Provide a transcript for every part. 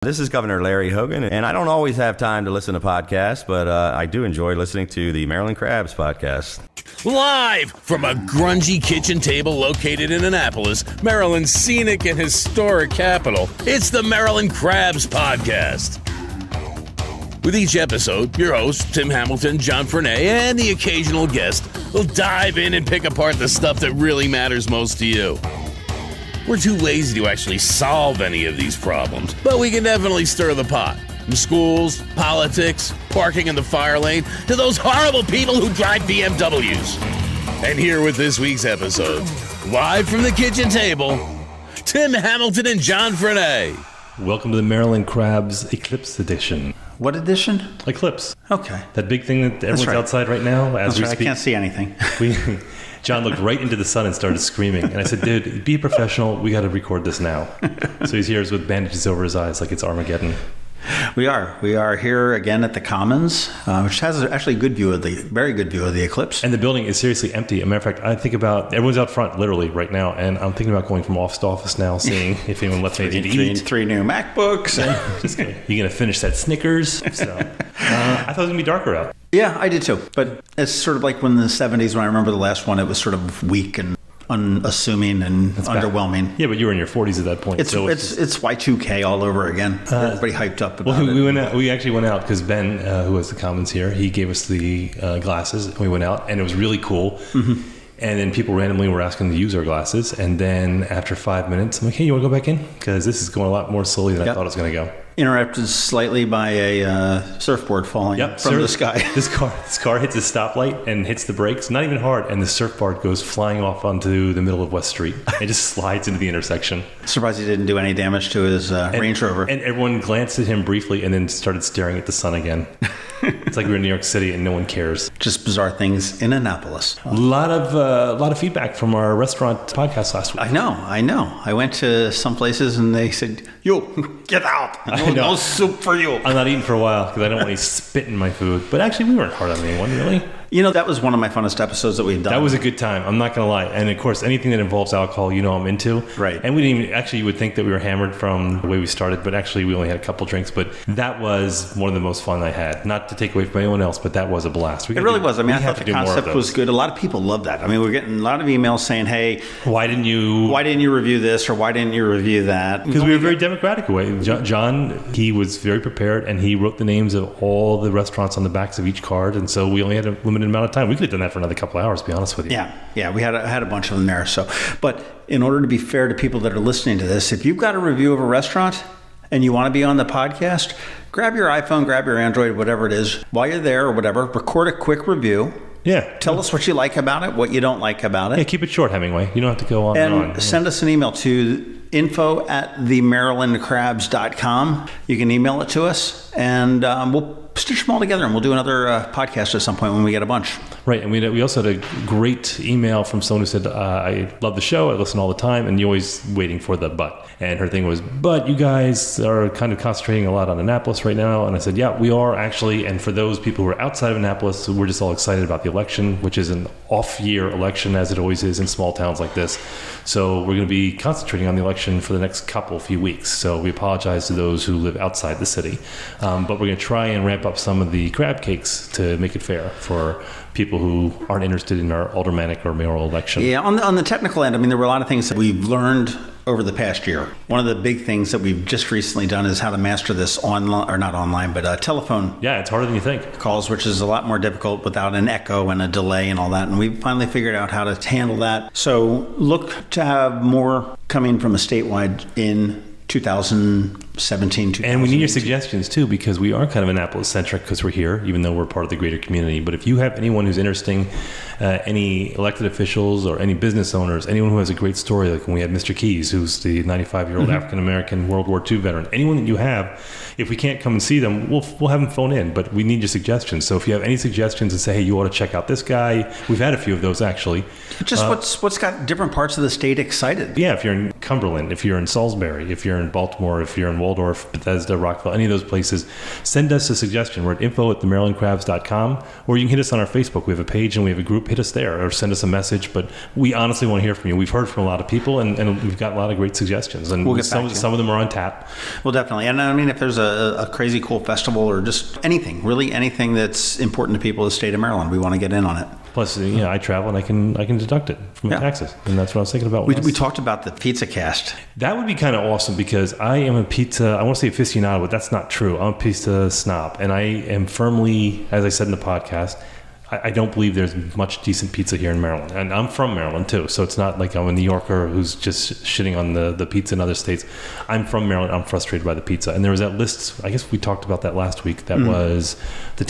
This is Governor Larry Hogan, and I don't always have time to listen to podcasts, but I do enjoy listening to the Maryland Crabs podcast. Live from a grungy kitchen table located in Annapolis, Maryland's scenic and historic capital, it's the Maryland Crabs podcast. With each episode, your hosts, Tim Hamilton, John Frenay, and the occasional guest will dive in and pick apart the stuff that really matters most to you. We're too lazy to actually solve any of these problems, but we can definitely stir the pot. From schools, politics, parking in the fire lane, to those horrible people who drive BMWs. And here with this week's episode, live from the kitchen table, Tim Hamilton and John Frenay. Welcome to the Maryland Crabs Eclipse Edition. What edition? Eclipse. Okay. That big thing that everyone's outside right now as we speak. I can't see anything. John looked right into the sun and started screaming. And I said, dude, be a professional. We got to record this now. So he's here with bandages over his eyes like it's Armageddon. We are here again at the Commons, which has actually very good view of the eclipse. And the building is seriously empty. As a matter of fact, I think about everyone's out front literally right now, and I'm thinking about going from office to office now, seeing if anyone left anything to eat. Three new MacBooks. Just kidding. You're gonna finish that Snickers. So I thought it was gonna be darker out. Yeah, I did too. But it's sort of like when in the 70s, when I remember the last one, it was sort of weak and unassuming and underwhelming. Yeah, but you were in your 40s at that point. It's Y2K all over again. Everybody hyped up about it. We actually went out because Ben, who has the Commons here, he gave us the glasses. And we went out, and it was really cool. Mm-hmm. And then people randomly were asking to use our glasses. And then after 5 minutes, I'm like, hey, you want to go back in? Because this is going a lot more slowly than I thought it was going to go. Interrupted slightly by a surfboard falling from the sky. This car hits a stoplight and hits the brakes, not even hard, and the surfboard goes flying off onto the middle of West Street. It just slides into the intersection. Surprised he didn't do any damage to his Range Rover. And everyone glanced at him briefly and then started staring at the sun again. It's like we're in New York City and no one cares. Just bizarre things in Annapolis. A lot of feedback from our restaurant podcast last week. I know. I went to some places and they said, "Yo, get out! No soup for you." I'm not eating for a while because I don't want any spit in my food. But actually, we weren't hard on anyone, really. You know, that was one of my funnest episodes that we've done. That was a good time. I'm not going to lie. And of course, anything that involves alcohol, I'm into. Right. And we didn't even, actually, you would think that we were hammered from the way we started, but actually we only had a couple drinks. But that was one of the most fun I had. Not to take away from anyone else, but that was a blast. It really was. I mean, I thought the concept was good. A lot of people love that. I mean, we're getting a lot of emails saying, hey, why didn't you review this or why didn't you review that? Because we were very democratic way. John, he was very prepared and he wrote the names of all the restaurants on the backs of each card. And so we only had a limited amount of time. We could have done that for another couple of hours, to be honest with you. Yeah, we had a bunch of them there. So, but in order to be fair to people that are listening to this, if you've got a review of a restaurant and you want to be on the podcast, grab your iPhone, grab your Android, whatever it is, while you're there or whatever, record a quick review. Yeah. Tell us what you like about it, what you don't like about it. Yeah, keep it short, Hemingway. You don't have to go on and on. Send us an email to info@themarylandcrabs.com. You can email it to us, and we'll stitch them all together, and we'll do another podcast at some point when we get a bunch. Right, and we also had a great email from someone who said, I love the show, I listen all the time, and you're always waiting for the but. And her thing was, but you guys are kind of concentrating a lot on Annapolis right now. And I said, yeah, we are actually. And for those people who are outside of Annapolis, we're just all excited about the election, which is an off-year election, as it always is in small towns like this. So we're going to be concentrating on the election for the next few weeks. So we apologize to those who live outside the city. But we're going to try and ramp up some of the crab cakes to make it fair for people who aren't interested in our aldermanic or mayoral election. Yeah, on the technical end, I mean, there were a lot of things that we've learned over the past year. One of the big things that we've just recently done is how to master this telephone. Yeah, it's harder than you think. Calls, which is a lot more difficult without an echo and a delay and all that. And we finally figured out how to handle that. So look to have more coming from a statewide in 2017. And we need your suggestions too, because we are kind of Annapolis centric because we're here, even though we're part of the greater community. But if you have anyone who's interesting, any elected officials or any business owners, anyone who has a great story, like when we had Mr. Keys, who's the 95-year-old African-American World War II veteran, anyone that you have, if we can't come and see them, we'll have them phone in, but we need your suggestions. So if you have any suggestions and say, hey, you ought to check out this guy, we've had a few of those actually. Just what's got different parts of the state excited. Yeah, if you're in Cumberland, if you're in Salisbury, if you're in Baltimore, if you're in Waldorf, Bethesda, Rockville, any of those places, send us a suggestion. We're at info@themarylandcrabs.com, or you can hit us on our Facebook. We have a page and we have a group. Hit us there or send us a message. But we honestly want to hear from you. We've heard from a lot of people, and we've got a lot of great suggestions. And we'll get back to you. Some of them are on tap. Well, definitely. And I mean, if there's a crazy cool festival or just anything, really anything that's important to people in the state of Maryland, we want to get in on it. Plus, I travel and I can deduct it from my taxes, and that's what I was thinking about. We talked about the pizza cast. That would be kind of awesome because I am a pizza. I want to say aficionado, but that's not true. I'm a pizza snob, and I am firmly, as I said in the podcast, I don't believe there's much decent pizza here in Maryland. And I'm from Maryland, too. So it's not like I'm a New Yorker who's just shitting on the pizza in other states. I'm from Maryland. I'm frustrated by the pizza. And there was that list, I guess we talked about that last week, that was the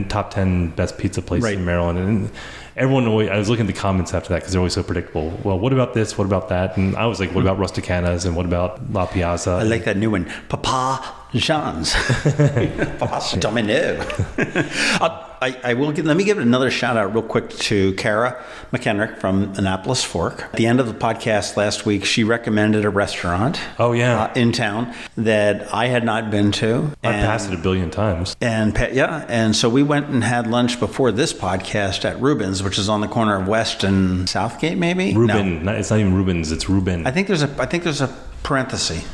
top 10 best pizza places in Maryland. And everyone always, I was looking at the comments after that because they're always so predictable. Well, what about this? What about that? And I was like, what about Rusticanas? And what about La Piazza? I like that new one. Papa Jean's. Papa Domino. Let me give another shout out real quick to Kara McHenrick from Annapolis Fork. At the end of the podcast last week, she recommended a restaurant in town that I had not been to. I passed it a billion times. And so we went and had lunch before this podcast at Reuben's, which is on the corner of West and Southgate, maybe? Reuben. No. It's not even Reuben's, it's Reuben. I think there's a parenthesis.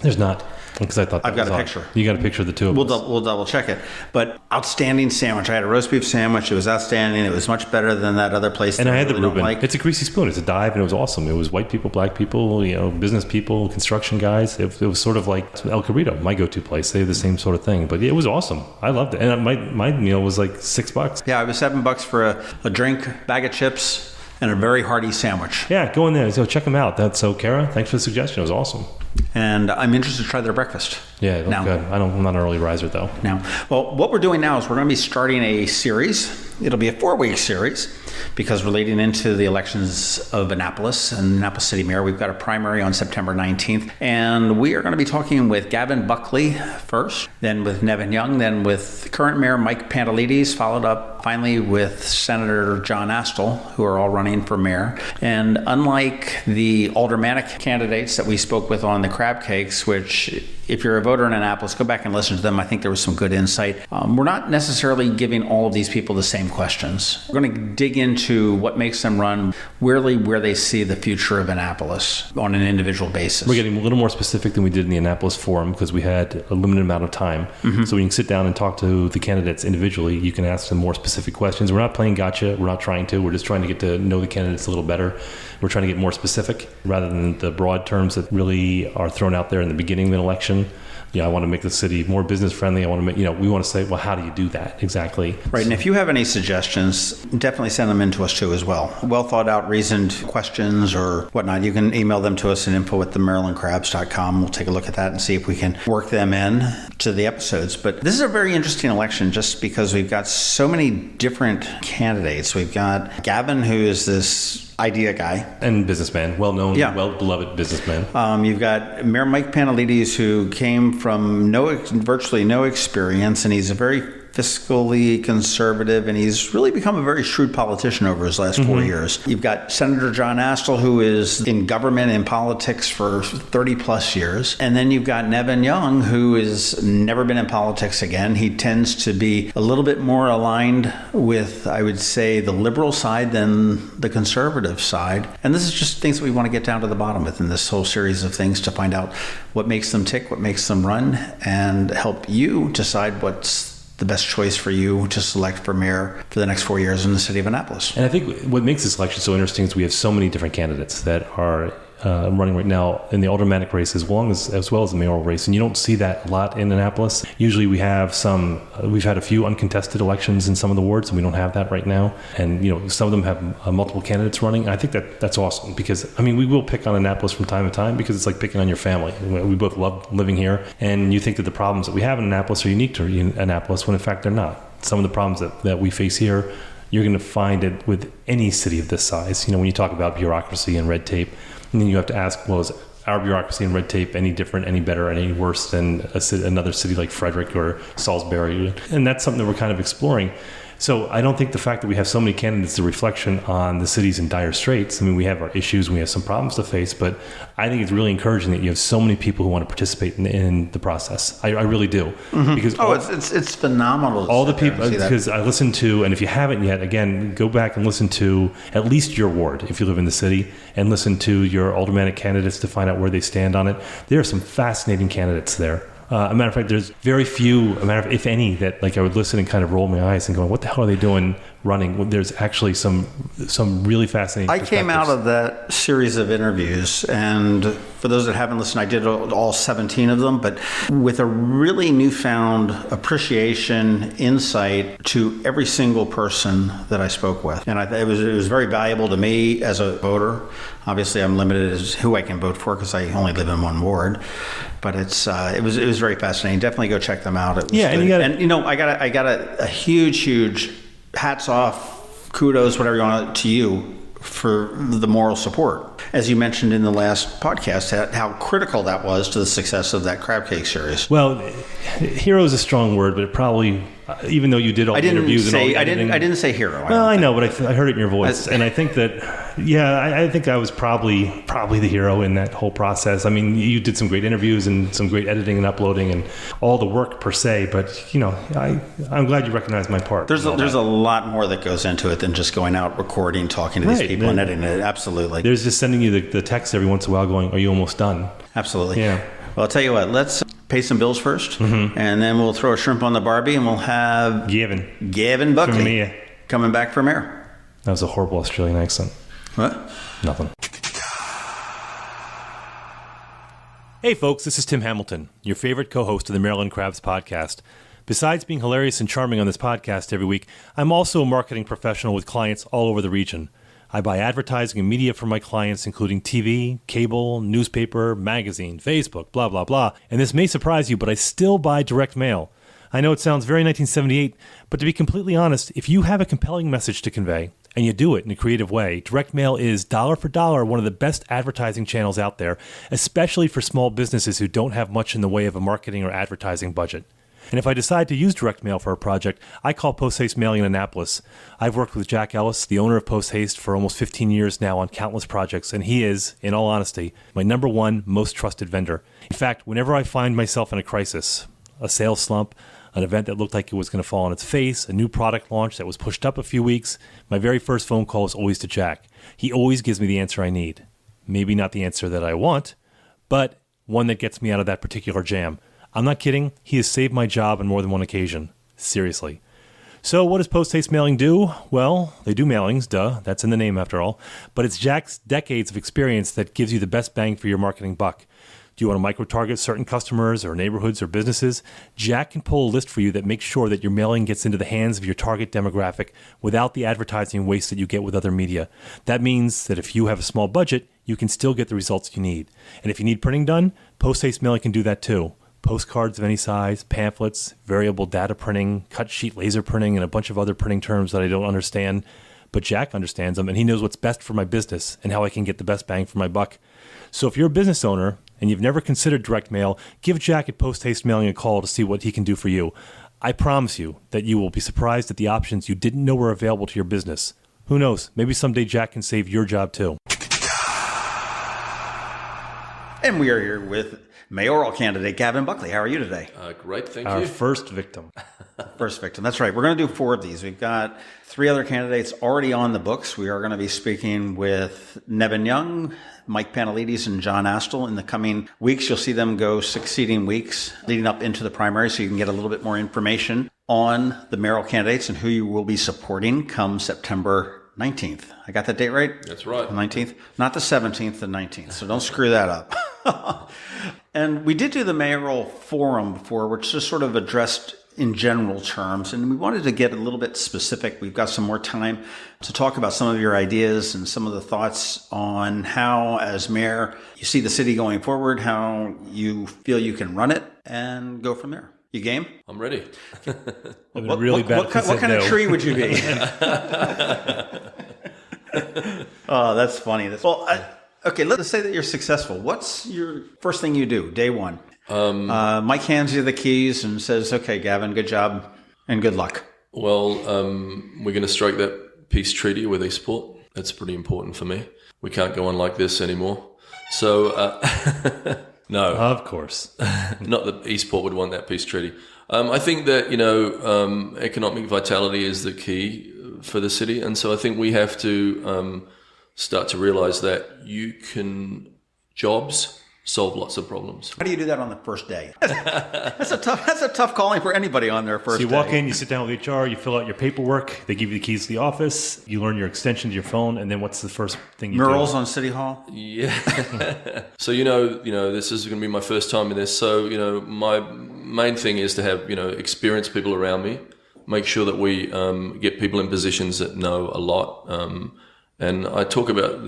There's not. Because I thought I've got a picture. You got a picture of the two of us. We'll double check it. But outstanding sandwich. I had a roast beef sandwich. It was outstanding. It was much better than that other place. And I had really the Reuben. It's a greasy spoon. It's a dive, and it was awesome. It was white people, black people, business people, construction guys. It was sort of like El Corrido, my go-to place. They have the same sort of thing. But it was awesome. I loved it. And my meal was like $6. Yeah, it was $7 for a drink, bag of chips, and a very hearty sandwich. Yeah, go in there. So check them out. So, Kara, thanks for the suggestion. It was awesome. And I'm interested to try their breakfast. Yeah, it looked good. I'm not an early riser, though. Now, well, what we're doing now is we're going to be starting a series. It'll be a 4-week series because we're leading into the elections of Annapolis and Annapolis City Mayor. We've got a primary on September 19th. And we are going to be talking with Gavin Buckley first, then with Nevin Young, then with current Mayor Mike Pantelides, followed up finally with Senator John Astle, who are all running for mayor. And unlike the aldermanic candidates that we spoke with on the crab cakes, which if you're a voter in Annapolis, go back and listen to them. I think there was some good insight. We're not necessarily giving all of these people the same questions. We're going to dig into what makes them run, really where they see the future of Annapolis on an individual basis. We're getting a little more specific than we did in the Annapolis Forum because we had a limited amount of time. So when you can sit down and talk to the candidates individually, you can ask them more specific questions. We're not playing gotcha. We're not trying to. We're just trying to get to know the candidates a little better. We're trying to get more specific rather than the broad terms that really are thrown out there in the beginning of an election. I want to make the city more business friendly. I want to make, we want to say, well, how do you do that exactly? Right. And if you have any suggestions, definitely send them in to us too as well. Well thought out, reasoned questions or whatnot. You can email them to us at info@themarylandcrabs.com. We'll take a look at that and see if we can work them in to the episodes. But this is a very interesting election just because we've got so many different candidates. We've got Gavin, who is this idea guy. And businessman, well-known, well-beloved businessman. You've got Mayor Mike Pantelides, who came from virtually no experience, and he's a very fiscally conservative, and he's really become a very shrewd politician over his last 4 years. You've got Senator John Astle, who is in government and politics for 30 plus years. And then you've got Nevin Young, who has never been in politics again. He tends to be a little bit more aligned with, I would say, the liberal side than the conservative side. And this is just things that we want to get down to the bottom with in this whole series of things to find out what makes them tick, what makes them run, and help you decide what's the best choice for you to select for mayor for the next 4 years in the city of Annapolis. And I think what makes this election so interesting is we have so many different candidates that are running right now in the aldermanic race as well as the mayoral race. And you don't see that a lot in Annapolis. Usually we've had a few uncontested elections in some of the wards, and we don't have that right now. And, some of them have multiple candidates running. And I think that's awesome because, we will pick on Annapolis from time to time because it's like picking on your family. We both love living here. And you think that the problems that we have in Annapolis are unique to Annapolis when in fact they're not. Some of the problems that we face here, you're going to find it with any city of this size. When you talk about bureaucracy and red tape, and then you have to ask, well, is our bureaucracy and red tape any different, any better, any worse than another city like Frederick or Salisbury? And that's something that we're kind of exploring. So I don't think the fact that we have so many candidates is a reflection on the city's in dire straits. I mean, we have our issues, and we have some problems to face, but I think it's really encouraging that you have so many people who want to participate in the process. I really do. Because it's phenomenal. All the people, because I listened to, and if you haven't yet, again, go back and listen to at least your ward if you live in the city, and listen to your aldermanic candidates to find out where they stand on it. There are some fascinating candidates there. A matter of fact, there's very few, if any, that like I would listen and kind of roll my eyes and go, what the hell are they doing running? Well, there's actually some really fascinating I came out of that series of interviews, and for those that haven't listened, I did all 17 of them, but with a really newfound appreciation, insight to every single person that I spoke with. And it was very valuable to me as a voter. Obviously, I'm limited as who I can vote for because I only live in one ward. But it was very fascinating. Definitely go check them out. It was good. I got a huge hats off, kudos, whatever you want, to you for the moral support. As you mentioned in the last podcast, how critical that was to the success of that crab cake series. Well, hero is a strong word, but it probably, even though you did all the interviews and all the editing, I didn't say hero. Well, I know, but I heard it in your voice, and I think that, I think I was probably the hero in that whole process. I mean, you did some great interviews and some great editing and uploading and all the work per se, but I'm glad you recognized my part. There's a lot more that goes into it than just going out, recording, talking to these people and editing it. Absolutely. There's just sending you the text every once in a while going, are you almost done? Absolutely. Yeah. Well, I'll tell you what, let's pay some bills first, and then we'll throw a shrimp on the Barbie, and we'll have Gavin Buckley coming back for mayor. That was a horrible Australian accent. What? Nothing. Hey folks, this is Tim Hamilton, your favorite co-host of the Maryland Crabs podcast. Besides being hilarious and charming on this podcast every week, I'm also a marketing professional with clients all over the region. I buy advertising and media for my clients, including TV, cable, newspaper, magazine, Facebook, blah, blah, blah. And this may surprise you, but I still buy direct mail. I know it sounds very 1978, but to be completely honest, if you have a compelling message to convey, and you do it in a creative way, direct mail is dollar for dollar one of the best advertising channels out there, especially for small businesses who don't have much in the way of a marketing or advertising budget. And if I decide to use direct mail for a project, I call Posthaste Mailing in Annapolis. I've worked with Jack Ellis, the owner of Posthaste, for almost 15 years now on countless projects, and he is, in all honesty, my number one most trusted vendor. In fact, whenever I find myself in a crisis, a sales slump, an event that looked like it was going to fall on its face, a new product launch that was pushed up a few weeks, my very first phone call is always to Jack. He always gives me the answer I need. Maybe not the answer that I want, but one that gets me out of that particular jam. I'm not kidding. He has saved my job on more than one occasion. Seriously. So what does Posthaste Mailing do? Well, they do mailings, duh. That's in the name after all. But it's Jack's decades of experience that gives you the best bang for your marketing buck. Do you want to micro-target certain customers or neighborhoods or businesses? Jack can pull a list for you that makes sure that your mailing gets into the hands of your target demographic without the advertising waste that you get with other media. That means that if you have a small budget, you can still get the results you need. And if you need printing done, Posthaste Mailing can do that too. Postcards of any size, pamphlets, variable data printing, cut sheet laser printing, and a bunch of other printing terms that I don't understand. But Jack understands them, and he knows what's best for my business and how I can get the best bang for my buck. So if you're a business owner and you've never considered direct mail, give Jack at Posthaste Mailing a call to see what he can do for you. I promise you that you will be surprised at the options you didn't know were available to your business. Who knows? Maybe someday Jack can save your job too. And we are here with mayoral candidate Gavin Buckley. How are you today? Great, thank you. Our first victim. First victim. That's right. We're going to do 4 of these. We've got 3 other candidates already on the books. We are going to be speaking with Nevin Young, Mike Panelides, and John Astle in the coming weeks. You'll see them go succeeding weeks leading up into the primary, so you can get a little bit more information on the mayoral candidates and who you will be supporting come September 19th. I got that date right? That's right. 19th? Not the 17th, the 19th. So don't screw that up. And we did do the mayoral forum before, which just sort of addressed in general terms. And we wanted to get a little bit specific. We've got some more time to talk about some of your ideas and some of the thoughts on how, as mayor, you see the city going forward, how you feel you can run it, and go from there. You game? I'm ready. What kind of tree would you be? Oh, that's funny. Okay, let's say that you're successful. What's your first thing you do, day one? Mike hands you the keys and says, okay, Gavin, good job and good luck. Well, we're going to strike that peace treaty with Eastport. That's pretty important for me. We can't go on like this anymore. So, no. Of course. Not that Eastport would want that peace treaty. I think that, economic vitality is the key for the city. And so I think we have to start to realize that jobs solve lots of problems. How do you do that on the first day? That's a tough calling for anybody on their first day. So you walk in, you sit down with HR, you fill out your paperwork, they give you the keys to the office, you learn your extension to your phone, and then what's the first thing you do? Murals on City Hall? Yeah. So, this is going to be my first time in this. So, my main thing is to have, experienced people around me, make sure that we get people in positions that know a lot. And I talk about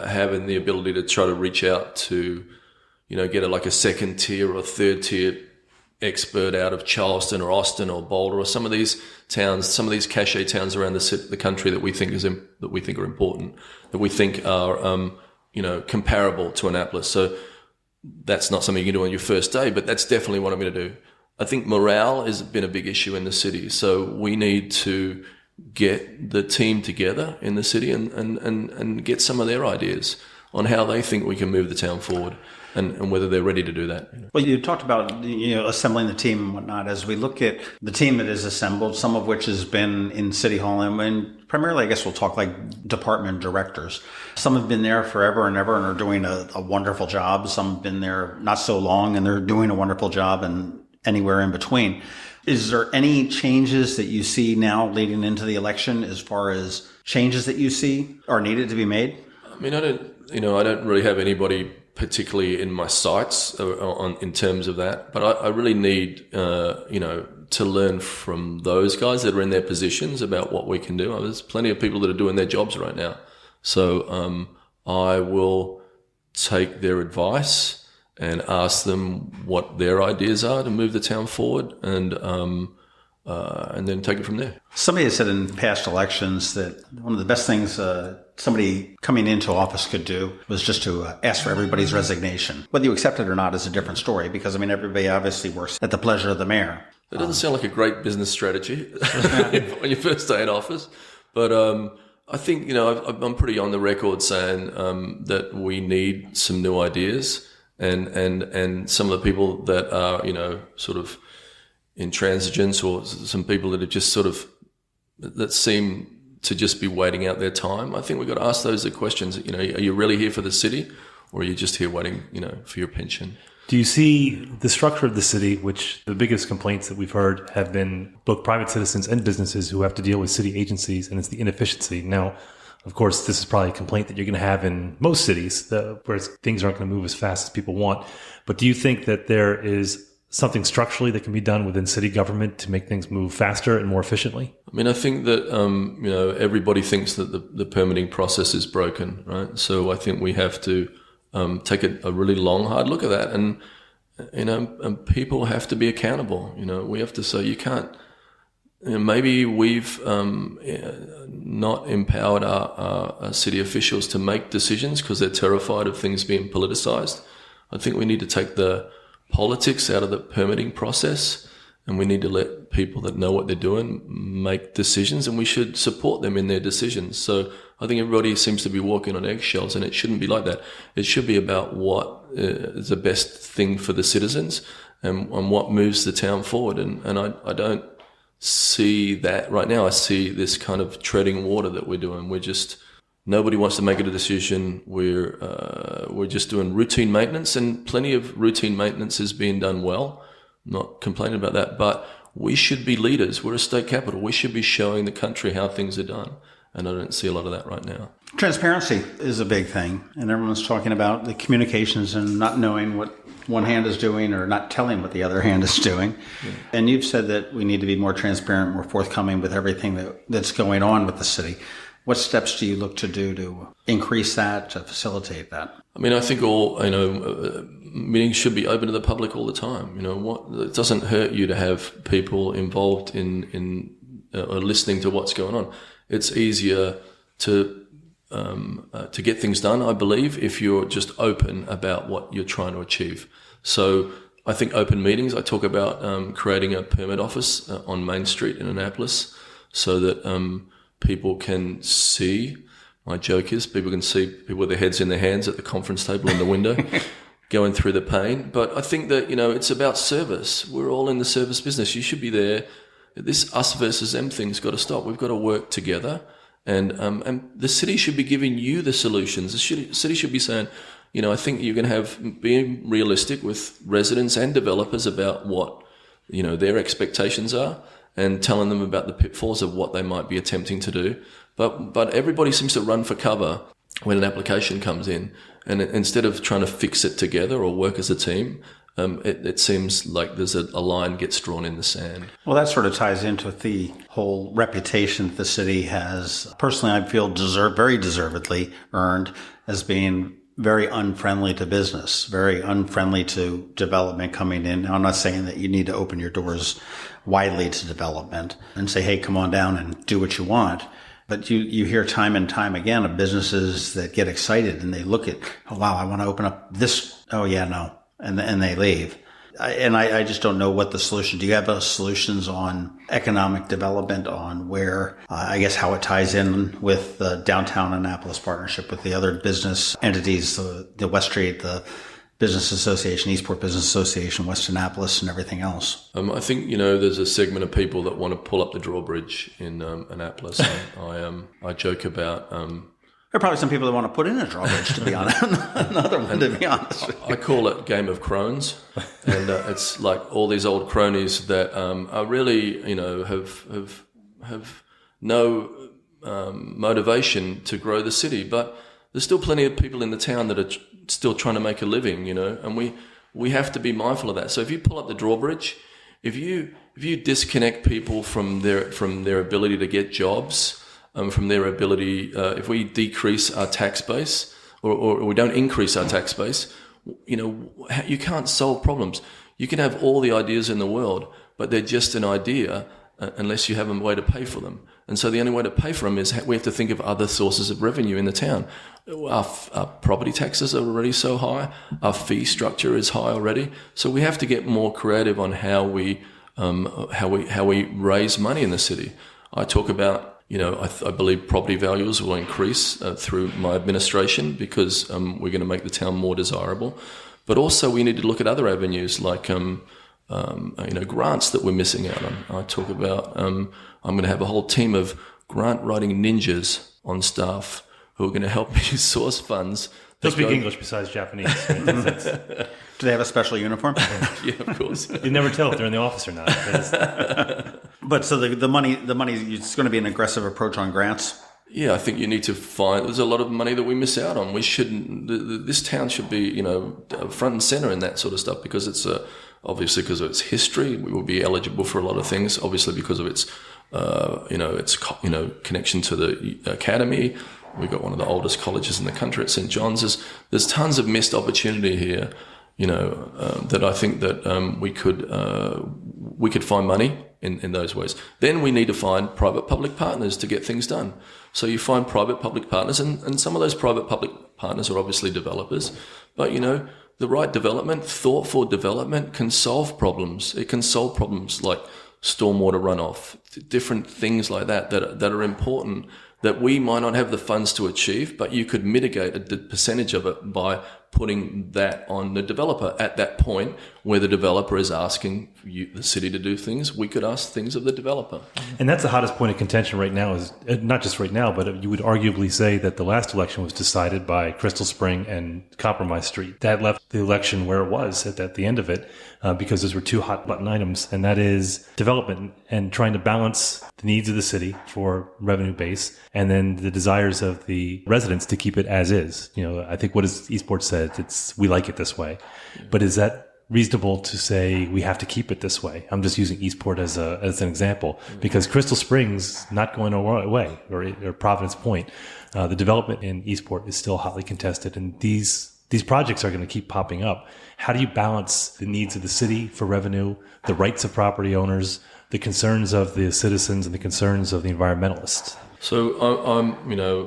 having the ability to try to reach out to, get a second tier or third tier expert out of Charleston or Austin or Boulder or some of these towns, some of these cachet towns around the country that we think are important, that we think are, comparable to Annapolis. So that's not something you can do on your first day, but that's definitely what I'm going to do. I think morale has been a big issue in the city. So we need to get the team together in the city and get some of their ideas on how they think we can move the town forward and whether they're ready to do that. Well, you talked about, assembling the team and whatnot. As we look at the team that is assembled, some of which has been in City Hall, and primarily, I guess we'll talk like department directors. Some have been there forever and ever and are doing a wonderful job. Some have been there not so long and they're doing a wonderful job, and anywhere in between. Is there any changes that you see now leading into the election as far as changes that you see are needed to be made? I mean, I don't really have anybody particularly in my sights in terms of that, but I really need, to learn from those guys that are in their positions about what we can do. There's plenty of people that are doing their jobs right now. So, I will take their advice and ask them what their ideas are to move the town forward, and then take it from there. Somebody has said in past elections that one of the best things somebody coming into office could do was just to ask for everybody's resignation. Whether you accept it or not is a different story, because, everybody obviously works at the pleasure of the mayor. It doesn't sound like a great business strategy on your first day in office, but I think, I'm pretty on the record saying that we need some new ideas. And some of the people that are, sort of intransigence, or some people that are just that seem to just be waiting out their time. I think we've got to ask those the questions. Are you really here for the city, or are you just here waiting, for your pension? Do you see the structure of the city, which the biggest complaints that we've heard have been both private citizens and businesses who have to deal with city agencies, and it's the inefficiency. Now, of course, this is probably a complaint that you're going to have in most cities, where things aren't going to move as fast as people want. But do you think that there is something structurally that can be done within city government to make things move faster and more efficiently? I think that, everybody thinks that the permitting process is broken, right? So I think we have to take a really long, hard look at that. And people have to be accountable. We have to say, you can't, maybe we've not empowered our city officials to make decisions because they're terrified of things being politicized. I think we need to take the politics out of the permitting process, and we need to let people that know what they're doing make decisions, and we should support them in their decisions. So I think everybody seems to be walking on eggshells, and it shouldn't be like that. It should be about what is the best thing for the citizens and what moves the town forward. And I don't see that right now. I see this kind of treading water that we're doing. Nobody wants to make a decision. We're just doing routine maintenance, and plenty of routine maintenance is being done well. I'm not complaining about that, but we should be leaders. We're a state capital. We should be showing the country how things are done. And I don't see a lot of that right now. Transparency is a big thing. And everyone's talking about the communications and not knowing what one hand is doing or not telling what the other hand is doing. Yeah. And you've said that we need to be more transparent, more forthcoming with everything that's going on with the city. What steps do you look to do to increase that, to facilitate that? I think all, meetings should be open to the public all the time. It doesn't hurt you to have people involved in listening to what's going on. It's easier to get things done, I believe, if you're just open about what you're trying to achieve. So I think open meetings. I talk about creating a permit office on Main Street in Annapolis so that people can see. My joke is people can see people with their heads in their hands at the conference table in the window going through the pain. But I think that, it's about service. We're all in the service business. You should be there. This us versus them thing's got to stop. We've got to work together. And the city should be giving you the solutions. The city should be saying, I think you're going to being realistic with residents and developers about what, their expectations are and telling them about the pitfalls of what they might be attempting to do. But everybody seems to run for cover when an application comes in. And instead of trying to fix it together or work as a team, it seems like there's a line gets drawn in the sand. Well, that sort of ties into the whole reputation that the city has, personally, I feel very deservedly earned as being very unfriendly to business, very unfriendly to development coming in. I'm not saying that you need to open your doors widely to development and say, hey, come on down and do what you want. But you hear time and time again of businesses that get excited and they look at, oh, wow, I want to open up this. Oh, yeah, no. And they leave. I just don't know what the solution. Do you have solutions on economic development, on where, I guess, how it ties in with the downtown Annapolis partnership with the other business entities, the West Street, the Business Association, Eastport Business Association, West Annapolis, and everything else? I think, there's a segment of people that want to pull up the drawbridge in Annapolis. I joke about... There are probably some people that want to put in a drawbridge, to be honest. Another one, to be honest with you. I call it Game of Crones. And it's like all these old cronies that are really, have no motivation to grow the city. But there's still plenty of people in the town that are still trying to make a living, and we have to be mindful of that. So if you pull up the drawbridge, if you disconnect people from their ability to get jobs, from their ability, if we decrease our tax base or we don't increase our tax base, you can't solve problems. You can have all the ideas in the world, but they're just an idea unless you have a way to pay for them. And so the only way to pay for them is we have to think of other sources of revenue in the town. Our property taxes are already so high. Our fee structure is high already. So we have to get more creative on how we raise money in the city. I talk about, I believe property values will increase through my administration because we're going to make the town more desirable. But also we need to look at other avenues like, grants that we're missing out on. I talk about, I'm going to have a whole team of grant writing ninjas on staff who are going to help me source funds. They speak English besides Japanese. Right? Do they have a special uniform? Yeah, of course. You never tell if they're in the office or not. But so the money, it's going to be an aggressive approach on grants? Yeah, I think you need to there's a lot of money that we miss out on. We shouldn't, this town should be, front and center in that sort of stuff because it's obviously because of its history. We will be eligible for a lot of things, obviously because of its, connection to the academy. We've got one of the oldest colleges in the country at St. John's. There's tons of missed opportunity here, that I think that we could find money in those ways. Then we need to find private-public partners to get things done. So you find private-public partners, and some of those private-public partners are obviously developers. But, the right development, thoughtful development can solve problems. It can solve problems like stormwater runoff, different things like that are important that we might not have the funds to achieve, but you could mitigate a percentage of it by putting that on the developer. At that point where the developer is asking the city to do things, we could ask things of the developer. And that's the hottest point of contention right now is not just right now, but you would arguably say that the last election was decided by Crystal Spring and Compromise Street. That left the election where it was at the end of it because those were two hot button items, and that is development and trying to balance the needs of the city for revenue base and then the desires of the residents to keep it as is. I think what does Eastport said, we like it this way. But is that reasonable to say we have to keep it this way? I'm just using Eastport as an example because Crystal Springs not going away or Providence Point. The development in Eastport is still hotly contested, and these projects are going to keep popping up. How do you balance the needs of the city for revenue, the rights of property owners, the concerns of the citizens, and the concerns of the environmentalists? So I'm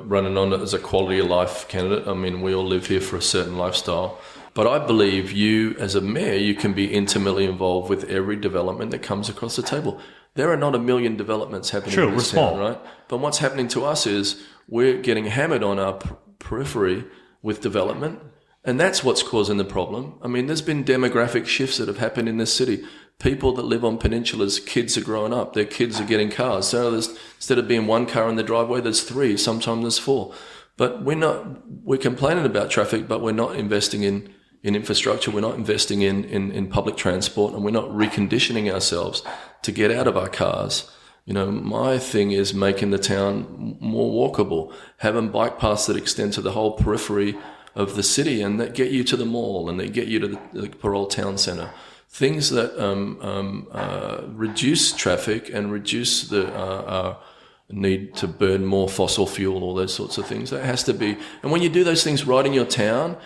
running on it as a quality of life candidate. I mean, we all live here for a certain lifestyle. But I believe you, as a mayor, you can be intimately involved with every development that comes across the table. There are not a million developments happening in this town, right? But what's happening to us is we're getting hammered on our periphery with development, and that's what's causing the problem. I mean, there's been demographic shifts that have happened in this city. People that live on peninsulas, kids are growing up. Their kids are getting cars. So instead of being one car in the driveway, there's 3. Sometimes there's 4. But we're complaining about traffic, but we're not investing in infrastructure. We're not investing in public transport, and we're not reconditioning ourselves to get out of our cars. You know, my thing is making the town more walkable, having bike paths that extend to the whole periphery of the city and that get you to the mall and that get you to the Parole Town Centre. Things that reduce traffic and reduce the need to burn more fossil fuel, all those sorts of things. That has to be. And when you do those things right in your town,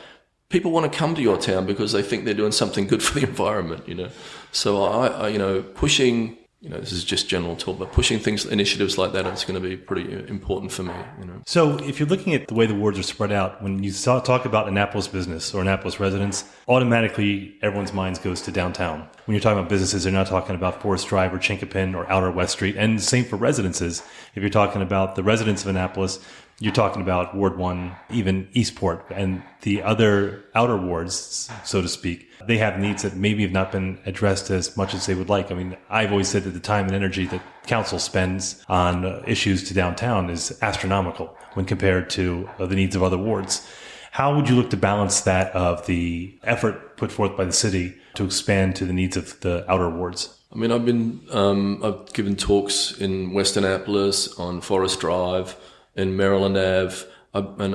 people want to come to your town because they think they're doing something good for the environment, you know. So I you know, pushing, you know, this is just general talk, but pushing initiatives like that is going to be pretty important for me, you know. So if you're looking at the way the wards are spread out, when you talk about Annapolis business or Annapolis residents, automatically everyone's minds goes to downtown. When you're talking about businesses, they're not talking about Forest Drive or Chinkapin or Outer West Street. And the same for residences. If you're talking about the residents of Annapolis, you're talking about Ward 1, even Eastport, and the other outer wards, so to speak. They have needs that maybe have not been addressed as much as they would like. I mean, I've always said that the time and energy that council spends on issues to downtown is astronomical when compared to the needs of other wards. How would you look to balance that of the effort put forth by the city to expand to the needs of the outer wards? I mean, I've given talks in West Annapolis, on Forest Drive, in Maryland Ave, and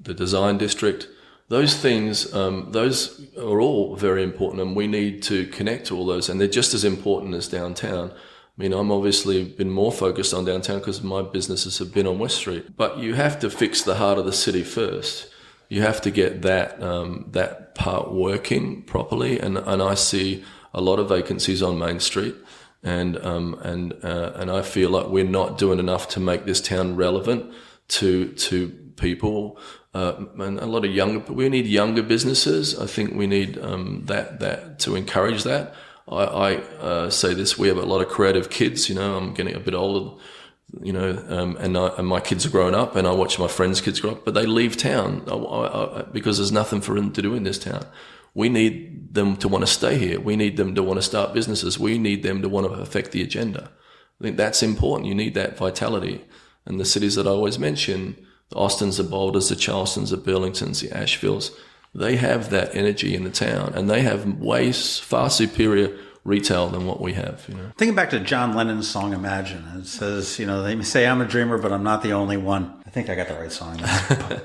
the Design District. Those things, those are all very important, and we need to connect to all those, and they're just as important as downtown. I mean, I'm obviously been more focused on downtown because my businesses have been on West Street. But you have to fix the heart of the city first. You have to get that part working properly, and I see a lot of vacancies on Main Street. And I feel like we're not doing enough to make this town relevant to people, and a lot of we need younger businesses. I think we need that to encourage that. I say this: we have a lot of creative kids. You know, I'm getting a bit older, you know, and my kids are growing up, and I watch my friends' kids grow up, but they leave town because there's nothing for them to do in this town. We need them to want to stay here. We need them to want to start businesses. We need them to want to affect the agenda. I think that's important. You need that vitality. And the cities that I always mention, the Austins, the Boulders, the Charlestons, the Burlingtons, the Asheville's, they have that energy in the town, and they have far superior retail than what we have. You know, thinking back to John Lennon's song "Imagine," it says, "You know, they say I'm a dreamer, but I'm not the only one." I think I got the right song.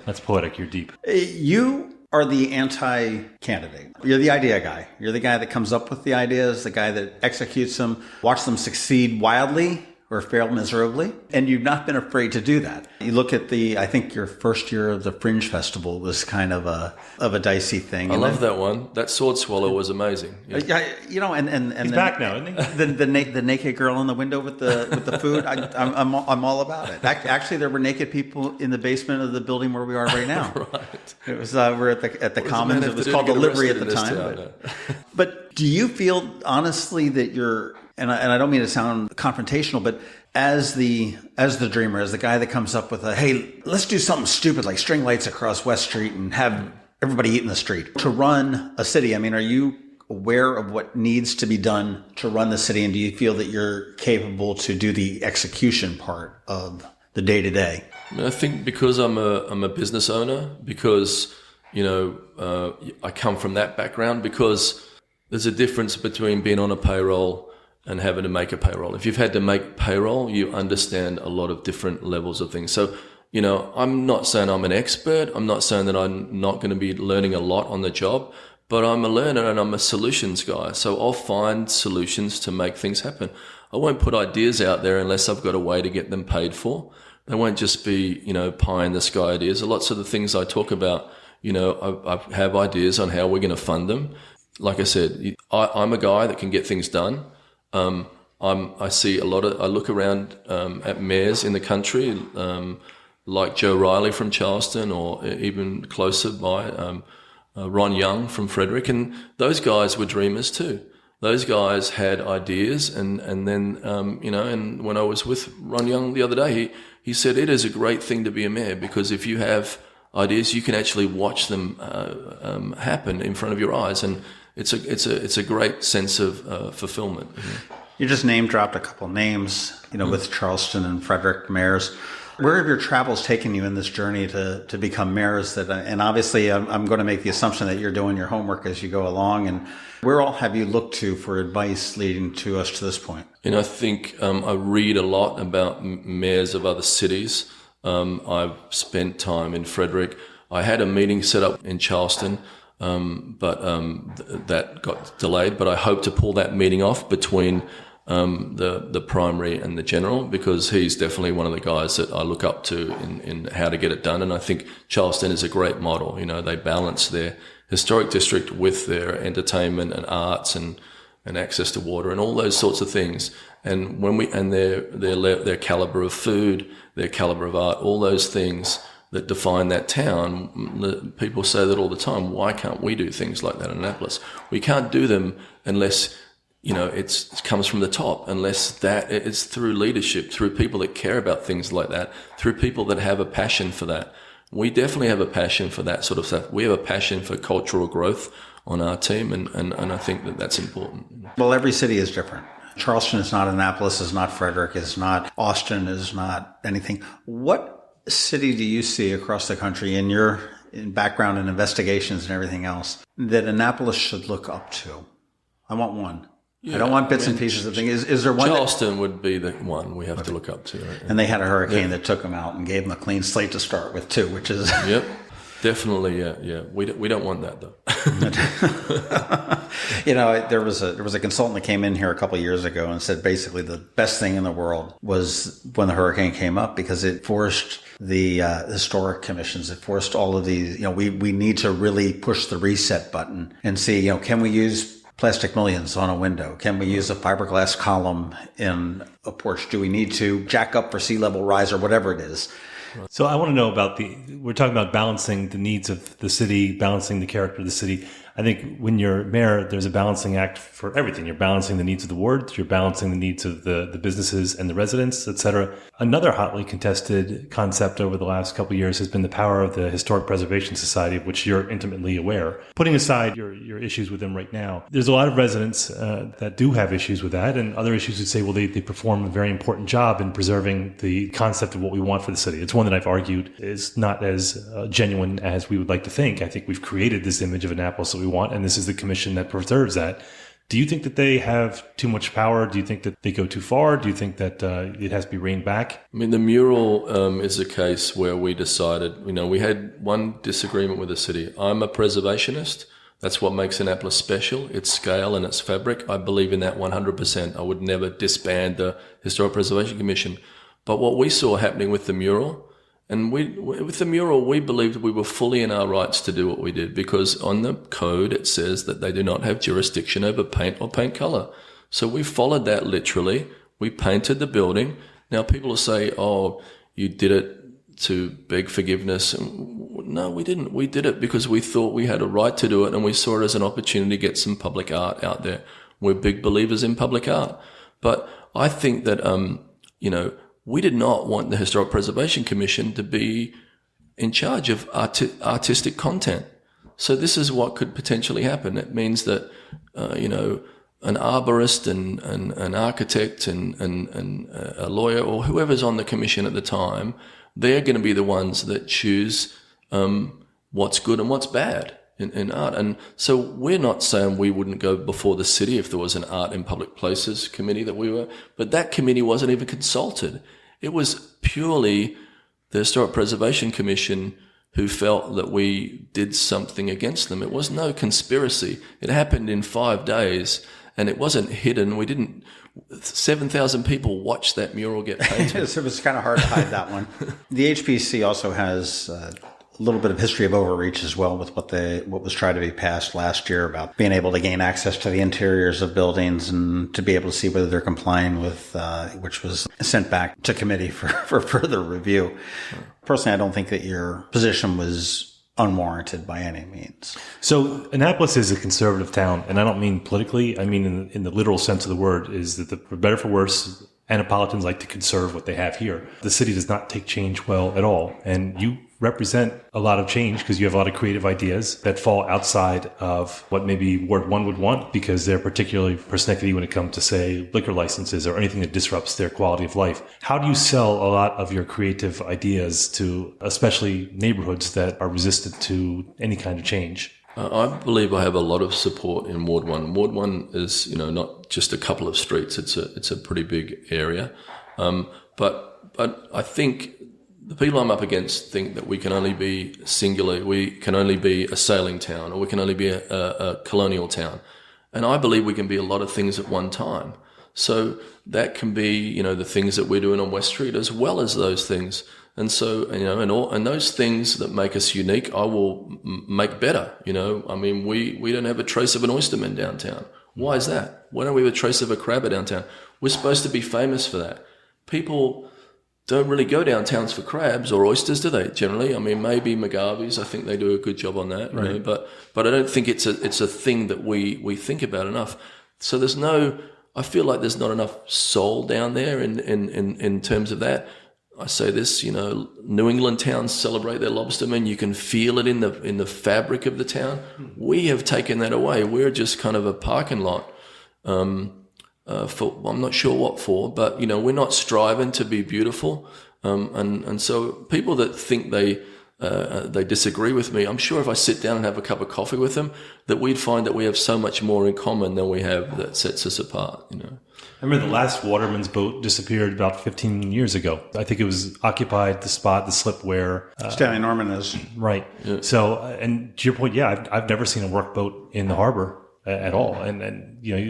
That's poetic. You're deep. You are the anti-candidate. You're the idea guy. You're the guy that comes up with the ideas, the guy that executes them, watch them succeed wildly or fail miserably. And you've not been afraid to do that. You look at I think your first year of the Fringe Festival was kind of a dicey thing. I love that one. That sword swallow was amazing. Yeah. You know, and he's back now, isn't he? The naked girl in the window with the food. I'm all about it. Actually, there were naked people in the basement of the building where we are right now. Right. It was we're at the Commons. It was called the Livery at the time. But do you feel honestly that you're, and I don't mean to sound confrontational, but as the dreamer, as the guy that comes up with hey, let's do something stupid like string lights across West Street and have everybody eat in the street to run a city. I mean, are you aware of what needs to be done to run the city, and do you feel that you're capable to do the execution part of the day to day? I think because I'm a business owner, because you know I come from that background, because there's a difference between being on a payroll and having to make a payroll. If you've had to make payroll, you understand a lot of different levels of things. So, you know, I'm not saying I'm an expert. I'm not saying that I'm not going to be learning a lot on the job, but I'm a learner and I'm a solutions guy. So I'll find solutions to make things happen. I won't put ideas out there unless I've got a way to get them paid for. They won't just be, you know, pie in the sky ideas. Lots of the things I talk about, you know, I have ideas on how we're going to fund them. Like I said, I'm a guy that can get things done. I see I look around at mayors in the country, like Joe Riley from Charleston, or even closer by Ron Young from Frederick. And those guys were dreamers too. Those guys had ideas, and then, and when I was with Ron Young the other day, he said it is a great thing to be a mayor, because if you have ideas, you can actually watch them happen in front of your eyes, and it's a great sense of fulfillment. You just name dropped a couple names, with Charleston and Frederick mayors. Where have your travels taken you in this journey to become mayors? And obviously, I'm going to make the assumption that you're doing your homework as you go along. And where all have you looked to for advice leading to us to this point? I think I read a lot about mayors of other cities. I've spent time in Frederick. I had a meeting set up in Charleston, but that got delayed. But I hope to pull that meeting off between the primary and the general, because he's definitely one of the guys that I look up to in how to get it done. And I think Charleston is a great model. They balance their historic district with their entertainment and arts and access to water and all those sorts of things. And their caliber of food, their caliber of art, all those things that define that town. People say that all the time. Why can't we do things like that in Annapolis? We can't do them unless it comes from the top, unless it's through leadership, through people that care about things like that, through people that have a passion for that. We definitely have a passion for that sort of stuff. We have a passion for cultural growth on our team, and I think that that's important. Well, every city is different. Charleston is not Annapolis, is not Frederick, is not Austin, is not anything. What city do you see across the country in your background in investigations and everything else that Annapolis should look up to? I want one. Yeah, I don't want bits and pieces of things. Is there one? Charleston would be the one we have to look up to. Right? And they had a hurricane that took them out and gave them a clean slate to start with too, which is... Yep, definitely, yeah. We don't want that though. There was a consultant that came in here a couple of years ago and said basically the best thing in the world was when the hurricane came up, because it forced the historic commissions. It forced all of these. We need to really push the reset button and see. Can we use plastic mullions on a window? Can we use a fiberglass column in a porch? Do we need to jack up for sea level rise or whatever it is? So I want to know about we're talking about balancing the needs of the city, balancing the character of the city. I think when you're mayor, there's a balancing act for everything. You're balancing the needs of the ward, you're balancing the needs of the businesses and the residents, et cetera. Another hotly contested concept over the last couple of years has been the power of the Historic Preservation Society, of which you're intimately aware. Putting aside your issues with them right now, there's a lot of residents that do have issues with that, and other issues who say, well, they perform a very important job in preserving the concept of what we want for the city. It's one that I've argued is not as genuine as we would like to think. I think we've created this image of Annapolis that we want, and this is the commission that preserves that. Do you think that they have too much power? Do you think that they go too far? Do you think that it has to be reined back? I mean, the mural is a case where we decided, we had one disagreement with the city. I'm a preservationist. That's what makes Annapolis special, its scale and its fabric. I believe in that 100%. I would never disband the Historic Preservation Commission. But what we saw happening with the mural, and with the mural, we believed we were fully in our rights to do what we did, because on the code it says that they do not have jurisdiction over paint or paint color. So we followed that literally. We painted the building. Now people will say, oh, you did it to beg forgiveness. No, we didn't. We did it because we thought we had a right to do it, and we saw it as an opportunity to get some public art out there. We're big believers in public art. But I think that, we did not want the Historic Preservation Commission to be in charge of artistic content. So this is what could potentially happen. It means that, an arborist and an architect and a lawyer or whoever's on the commission at the time, they're going to be the ones that choose what's good and what's bad in art. And so we're not saying we wouldn't go before the city if there was an art in public places committee but that committee wasn't even consulted. It was purely the Historic Preservation Commission who felt that we did something against them. It was no conspiracy. It happened in 5 days, and it wasn't hidden. 7,000 people watched that mural get painted. So it was kind of hard to hide that one. The HPC also has little bit of history of overreach as well with what was tried to be passed last year about being able to gain access to the interiors of buildings and to be able to see whether they're complying with, which was sent back to committee for further review. Personally, I don't think that your position was unwarranted by any means. So Annapolis is a conservative town, and I don't mean politically. I mean in the literal sense of the word, is that for better or for worse, Annapolitans like to conserve what they have here. The city does not take change well at all. And you represent a lot of change because you have a lot of creative ideas that fall outside of what maybe Ward 1 would want because they're particularly persnickety when it comes to, say, liquor licenses or anything that disrupts their quality of life. How do you sell a lot of your creative ideas to especially neighborhoods that are resistant to any kind of change? I believe I have a lot of support in Ward 1. Ward 1 is, not just a couple of streets. It's a pretty big area. But I think the people I'm up against think that we can only be singular. We can only be a sailing town, or we can only be a colonial town. And I believe we can be a lot of things at one time. So that can be, the things that we're doing on West Street as well as those things. And so, and those things that make us unique, I will make better. We don't have a trace of an oysterman downtown. Why is that? Why don't we have a trace of a crabber downtown? We're supposed to be famous for that. People don't really go downtowns for crabs or oysters, do they? Generally, maybe McGarvey's. I think they do a good job on that. Right. But I don't think it's a thing that we think about enough. So I feel like there's not enough soul down there in terms of that. I say this, New England towns celebrate their lobstermen. You can feel it in the fabric of the town. We have taken that away. We're just kind of a parking lot. I'm not sure what for, but we're not striving to be beautiful. And so people that think they disagree with me, I'm sure if I sit down and have a cup of coffee with them, that we'd find that we have so much more in common than we have that sets us apart. I remember the last waterman's boat disappeared about 15 years ago. I think it was occupied the spot, the slip where Stanley Norman is. Right. Yeah. So, and to your point, yeah, I've never seen a work boat in the harbor at all. And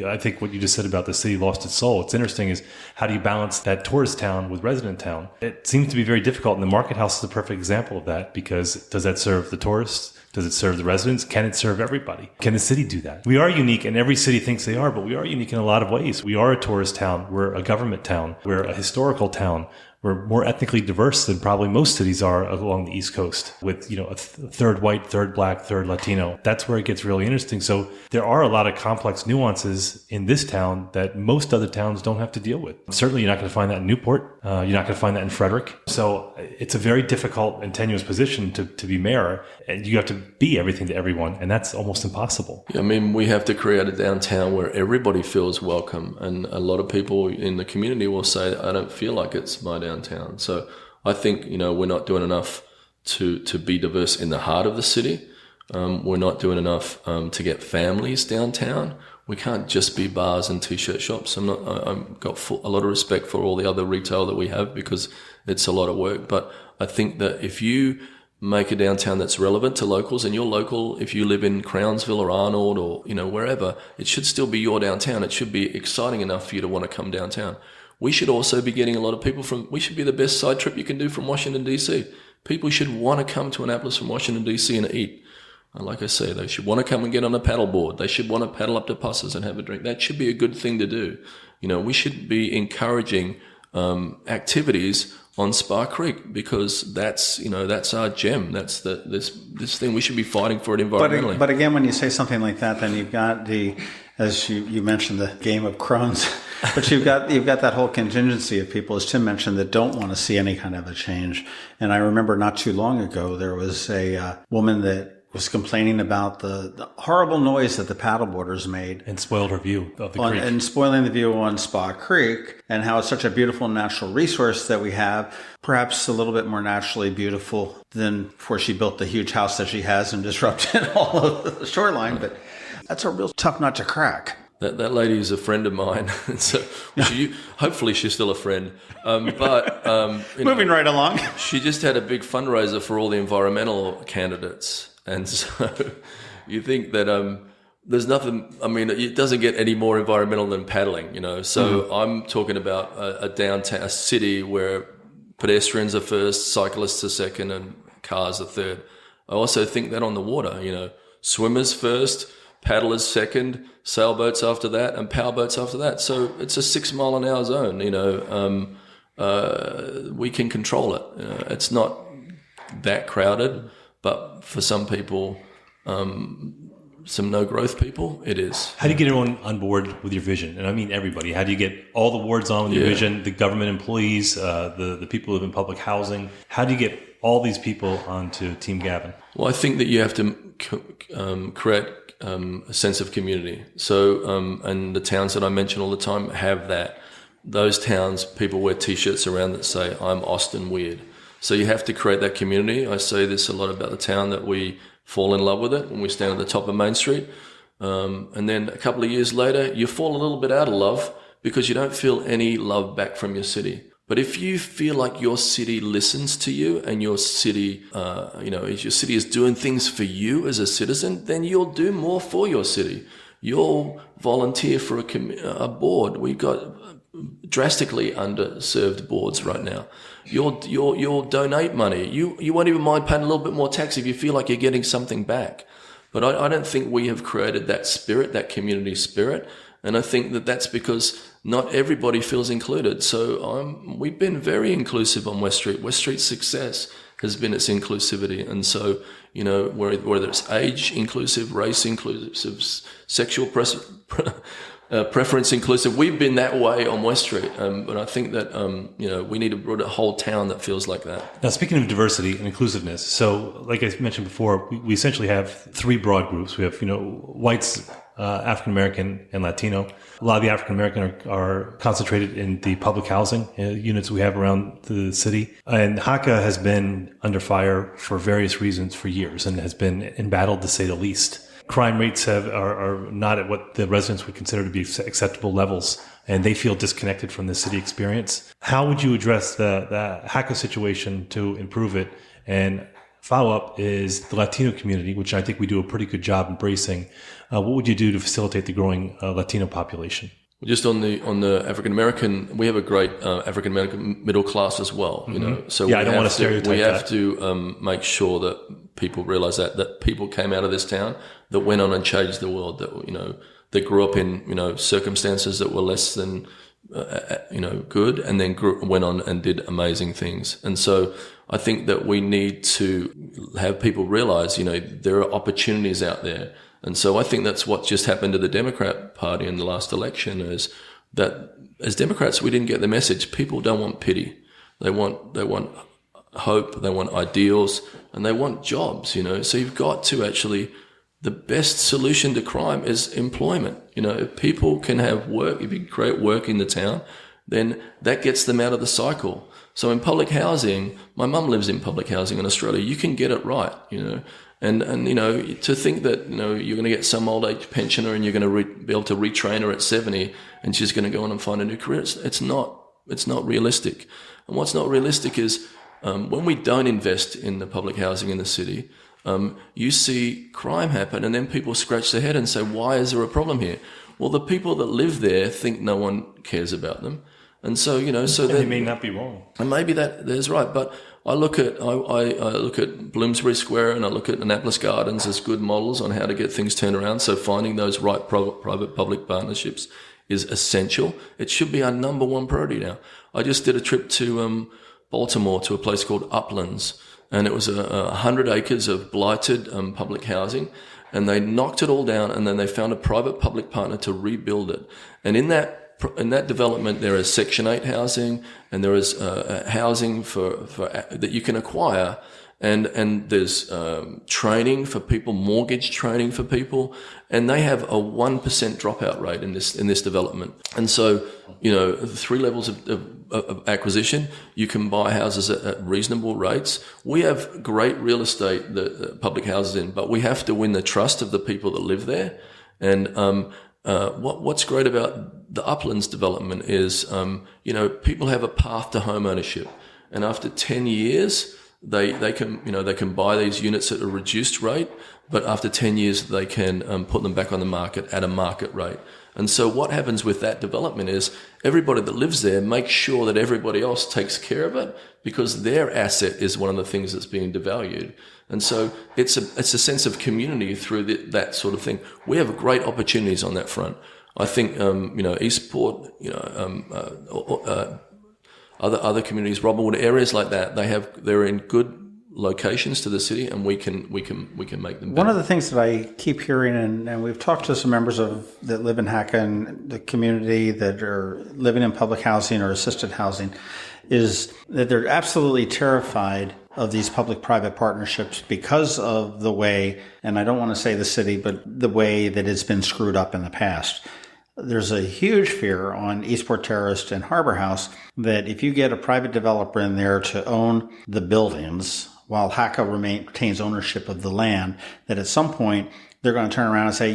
I think what you just said about the city lost its soul. What's interesting is how do you balance that tourist town with resident town? It seems to be very difficult. And the Market House is a perfect example of that because does that serve the tourists? Does it serve the residents? Can it serve everybody? Can the city do that? We are unique, and every city thinks they are, but we are unique in a lot of ways. We are a tourist town. We're a government town. We're a historical town. We're more ethnically diverse than probably most cities are along the East Coast with, a third white, third black, third Latino. That's where it gets really interesting. So there are a lot of complex nuances in this town that most other towns don't have to deal with. Certainly you're not going to find that in Newport. You're not going to find that in Frederick. So it's a very difficult and tenuous position to be mayor, and you have to be everything to everyone, and that's almost impossible. Yeah, we have to create a downtown where everybody feels welcome, and a lot of people in the community will say, I don't feel like it's my downtown. So I think, we're not doing enough to be diverse in the heart of the city. We're not doing enough to get families downtown. We can't just be bars and t-shirt shops. I've got a lot of respect for all the other retail that we have because it's a lot of work. But I think that if you make a downtown that's relevant to locals, and you're local, if you live in Crownsville or Arnold or, wherever, it should still be your downtown. It should be exciting enough for you to want to come downtown. We should also be getting a lot of people we should be the best side trip you can do from Washington, D.C. People should want to come to Annapolis from Washington, D.C. and eat. And like I say, they should want to come and get on a paddle board. They should want to paddle up to Pusses and have a drink. That should be a good thing to do. We should be encouraging activities on Spa Creek because that's our gem. That's this thing we should be fighting for it environmentally. But again, when you say something like that, then you've got as you mentioned, the game of Crohn's. But you've got that whole contingency of people, as Tim mentioned, that don't want to see any kind of a change. And I remember not too long ago, there was a woman that was complaining about the horrible noise that the paddleboarders made. And spoiled her view of the creek. And spoiling the view on Spa Creek, and how it's such a beautiful natural resource that we have, perhaps a little bit more naturally beautiful than before she built the huge house that she has and disrupted all of the shoreline. But that's a real tough nut to crack. That lady is a friend of mine, so hopefully she's still a friend. Moving right along. She just had a big fundraiser for all the environmental candidates, and so you think that there's nothing. It doesn't get any more environmental than paddling, So I'm talking about a downtown, a city where pedestrians are first, cyclists are second, and cars are third. I also think that on the water, swimmers first, paddlers second, sailboats after that, and powerboats after that. So it's a 6 mile an hour zone. We can control it. It's not that crowded, but for some people, some no growth people, it is. How do you get everyone on board with your vision? And I mean everybody. How do you get all the wards on with your vision, the government employees, the people who live in public housing? How do you get all these people onto Team Gavin? Well, I think that you have to create a sense of community. So, and the towns that I mention all the time have that. Those towns, people wear T-shirts around that say, "I'm Austin weird." So you have to create that community. I say this a lot about the town, that we fall in love with it when we stand at the top of Main Street. And then a couple of years later, you fall a little bit out of love because you don't feel any love back from your city. But if you feel like your city listens to you and your city, if your city is doing things for you as a citizen, then you'll do more for your city. You'll volunteer for a board. We've got drastically underserved boards right now. You'll donate money. You won't even mind paying a little bit more tax if you feel like you're getting something back. But I don't think we have created that spirit, that community spirit. And I think that that's because not everybody feels included. So we've been very inclusive on West Street. West Street's success has been its inclusivity. And so, whether it's age inclusive, race inclusive, sexual preference inclusive, we've been that way on West Street. But I think that, we need to build a whole town that feels like that. Now, speaking of diversity and inclusiveness, so like I mentioned before, we essentially have 3 broad groups. We have, whites, African-American, and Latino. A lot of the African-American are concentrated in the public housing units we have around the city. And HACA has been under fire for various reasons for years and has been embattled, to say the least. Crime rates are not at what the residents would consider to be acceptable levels, and they feel disconnected from the city experience. How would you address the HACA situation to improve it? And follow-up is the Latino community, which I think we do a pretty good job embracing. What would you do to facilitate the growing Latino population? Just on the African American, we have a great African American middle class as well. So I don't want to stereotype. We have to make sure that people realize that people came out of this town that went on and changed the world. That grew up in circumstances that were less than good, and then went on and did amazing things. And so I think that we need to have people realize there are opportunities out there. And so I think that's what just happened to the Democrat Party in the last election, is that as Democrats, we didn't get the message. People don't want pity. They want hope. They want ideals, and they want jobs, So you've got to actually, the best solution to crime is employment. If people can have work, if you create work in the town, then that gets them out of the cycle. So in public housing, my mum lives in public housing in Australia. You can get it right, And to think that, you're going to get some old age pensioner and you're going to be able to retrain her at 70 and she's going to go on and find a new career. It's not realistic. And what's not realistic is, when we don't invest in the public housing in the city, you see crime happen, and then people scratch their head and say, why is there a problem here? Well, the people that live there think no one cares about them. And so, so they may not be wrong. And maybe that's right. But I look at Bloomsbury Square and I look at Annapolis Gardens as good models on how to get things turned around. So finding those right private-public partnerships is essential. It should be our number one priority now. I just did a trip to Baltimore to a place called Uplands, and it was 100 acres of blighted public housing, and they knocked it all down, and then they found a private-public partner to rebuild it. And in that development, there is Section 8 housing, and there is housing for that you can acquire, and there's training for people, mortgage training for people, and they have a 1% dropout rate in this development. And so, 3 levels of acquisition, you can buy houses at reasonable rates. We have great real estate, the public houses in, but we have to win the trust of the people that live there. And what's great about the Uplands development is, people have a path to home ownership, and after 10 years, they can buy these units at a reduced rate, but after 10 years, they can put them back on the market at a market rate. And so what happens with that development is everybody that lives there makes sure that everybody else takes care of it, because their asset is one of the things that's being devalued. And so it's a sense of community through that sort of thing. We have great opportunities on that front. I think, Eastport, other communities, Robinwood, areas like that, they're in good locations to the city, and we can make them better. One of the things that I keep hearing, and we've talked to some members that live in Hacka and the community that are living in public housing or assisted housing, is that they're absolutely terrified of these public-private partnerships because of the way, and I don't want to say the city, but the way that it's been screwed up in the past. There's a huge fear on Eastport Terrace and Harbor House that if you get a private developer in there to own the buildings while Hacka retains ownership of the land, that at some point they're going to turn around and say,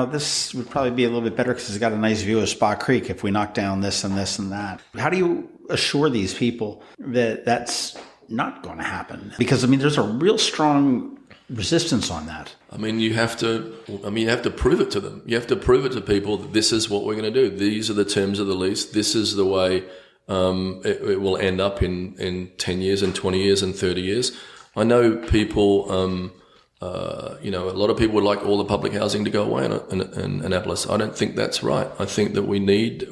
this would probably be a little bit better because it's got a nice view of Spa Creek if we knock down this and this and that. How do you assure these people that that's not going to happen? Because, there's a real strong resistance on that. You have to prove it to them. You have to prove it to people that this is what we're going to do. These are the terms of the lease. This is the way it will end up in 10 years and 20 years and 30 years. I know people, a lot of people would like all the public housing to go away in Annapolis. I don't think that's right. I think that we need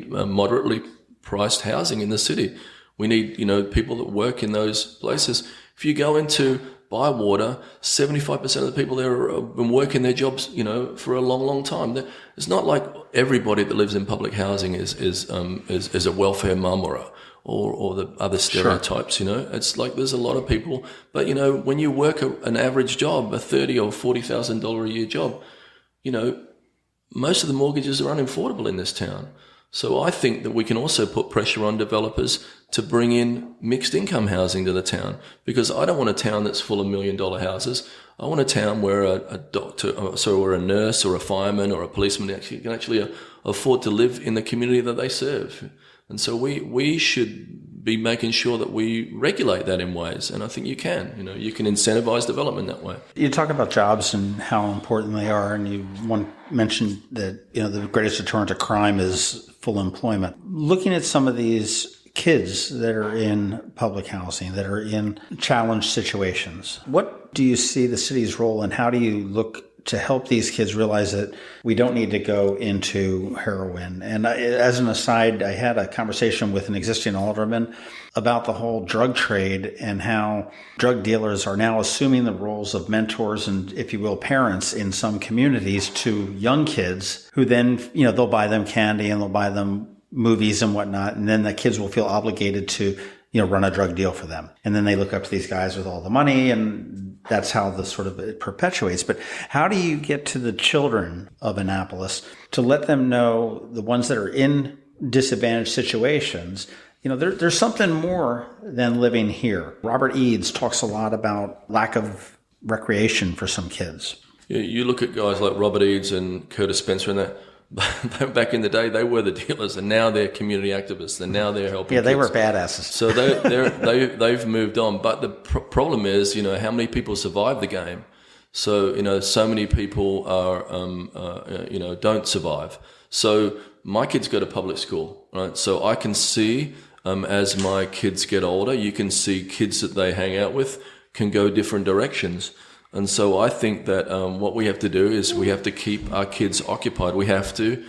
moderately priced housing in the city. We need, people that work in those places. If you go into Bywater, 75% of the people there have been working their jobs, for a long, long time. It's not like everybody that lives in public housing is a welfare mum or the other stereotypes. Sure. It's like there's a lot of people, but when you work an average job, a $30,000 or $40,000 a year job, most of the mortgages are unaffordable in this town. So I think that we can also put pressure on developers to bring in mixed income housing to the town, because I don't want a town that's full of $1 million houses. I want a town where a doctor, or a nurse or a fireman or a policeman can actually afford to live in the community that they serve. And so we should be making sure that we regulate that in ways. And I think you can. You can incentivize development that way. You talk about jobs and how important they are, and you mentioned that the greatest deterrent to crime is full employment. Looking at some of these kids that are in public housing, that are in challenged situations, what do you see the city's role, and how do you look to help these kids realize that we don't need to go into heroin? And as an aside, I had a conversation with an existing alderman about the whole drug trade and how drug dealers are now assuming the roles of mentors and, if you will, parents in some communities to young kids who then, they'll buy them candy and they'll buy them movies and whatnot. And then the kids will feel obligated to, run a drug deal for them. And then they look up to these guys with all the money, and that's how it perpetuates. But how do you get to the children of Annapolis to let them know, the ones that are in disadvantaged situations, there's something more than living here? Robert Eads talks a lot about lack of recreation for some kids. Yeah, you look at guys like Robert Eads and Curtis Spencer and that. Back in the day, they were the dealers, and now they're community activists, and now they're helping. Yeah, they kids. were badasses. So they've moved on. But the problem is, how many people survive the game? So so many people are, don't survive. So my kids go to public school, right? So I can see, as my kids get older, you can see kids that they hang out with can go different directions. And so I think that what we have to do is we have to keep our kids occupied. We have to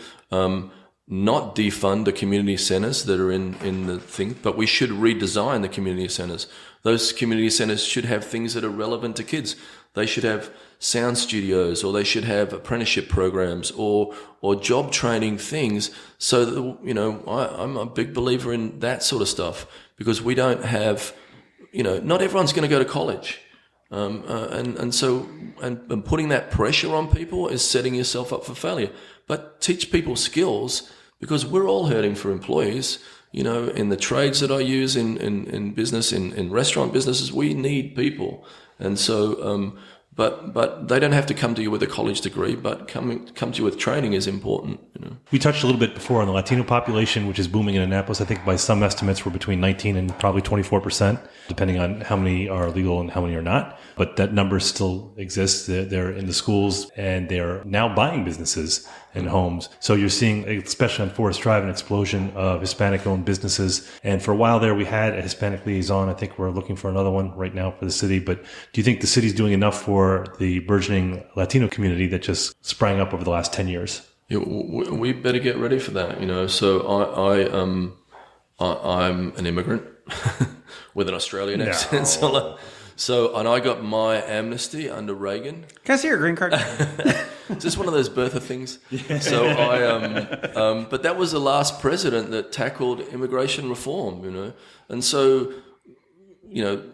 not defund the community centers that are in the thing, but we should redesign the community centers. Those community centers should have things that are relevant to kids. They should have sound studios, or they should have apprenticeship programs or job training things. So that, I'm a big believer in that sort of stuff, because we don't have, not everyone's going to go to college. So putting that pressure on people is setting yourself up for failure. But teach people skills, because we're all hurting for employees. In the trades that I use in business, in restaurant businesses, we need people. And so, but they don't have to come to you with a college degree, but come to you with training is important. We touched a little bit before on the Latino population, which is booming in Annapolis. I think by some estimates we're between 19 and probably 24%, depending on how many are legal and how many are not. But that number still exists. They're in the schools, and they're now buying businesses. and homes. So you're seeing, especially on Forest Drive, an explosion of Hispanic-owned businesses. And for a while there, we had a Hispanic liaison. I think we're looking for another one right now for the city. But do you think the city's doing enough for the burgeoning Latino community that just sprang up over the last 10 years? Yeah, we better get ready for that, So I'm an immigrant with an Australian accent. So, and I got my amnesty under Reagan. Can I see your green card? It's just one of those Bertha things. Yeah. So but that was the last president that tackled immigration reform, And so,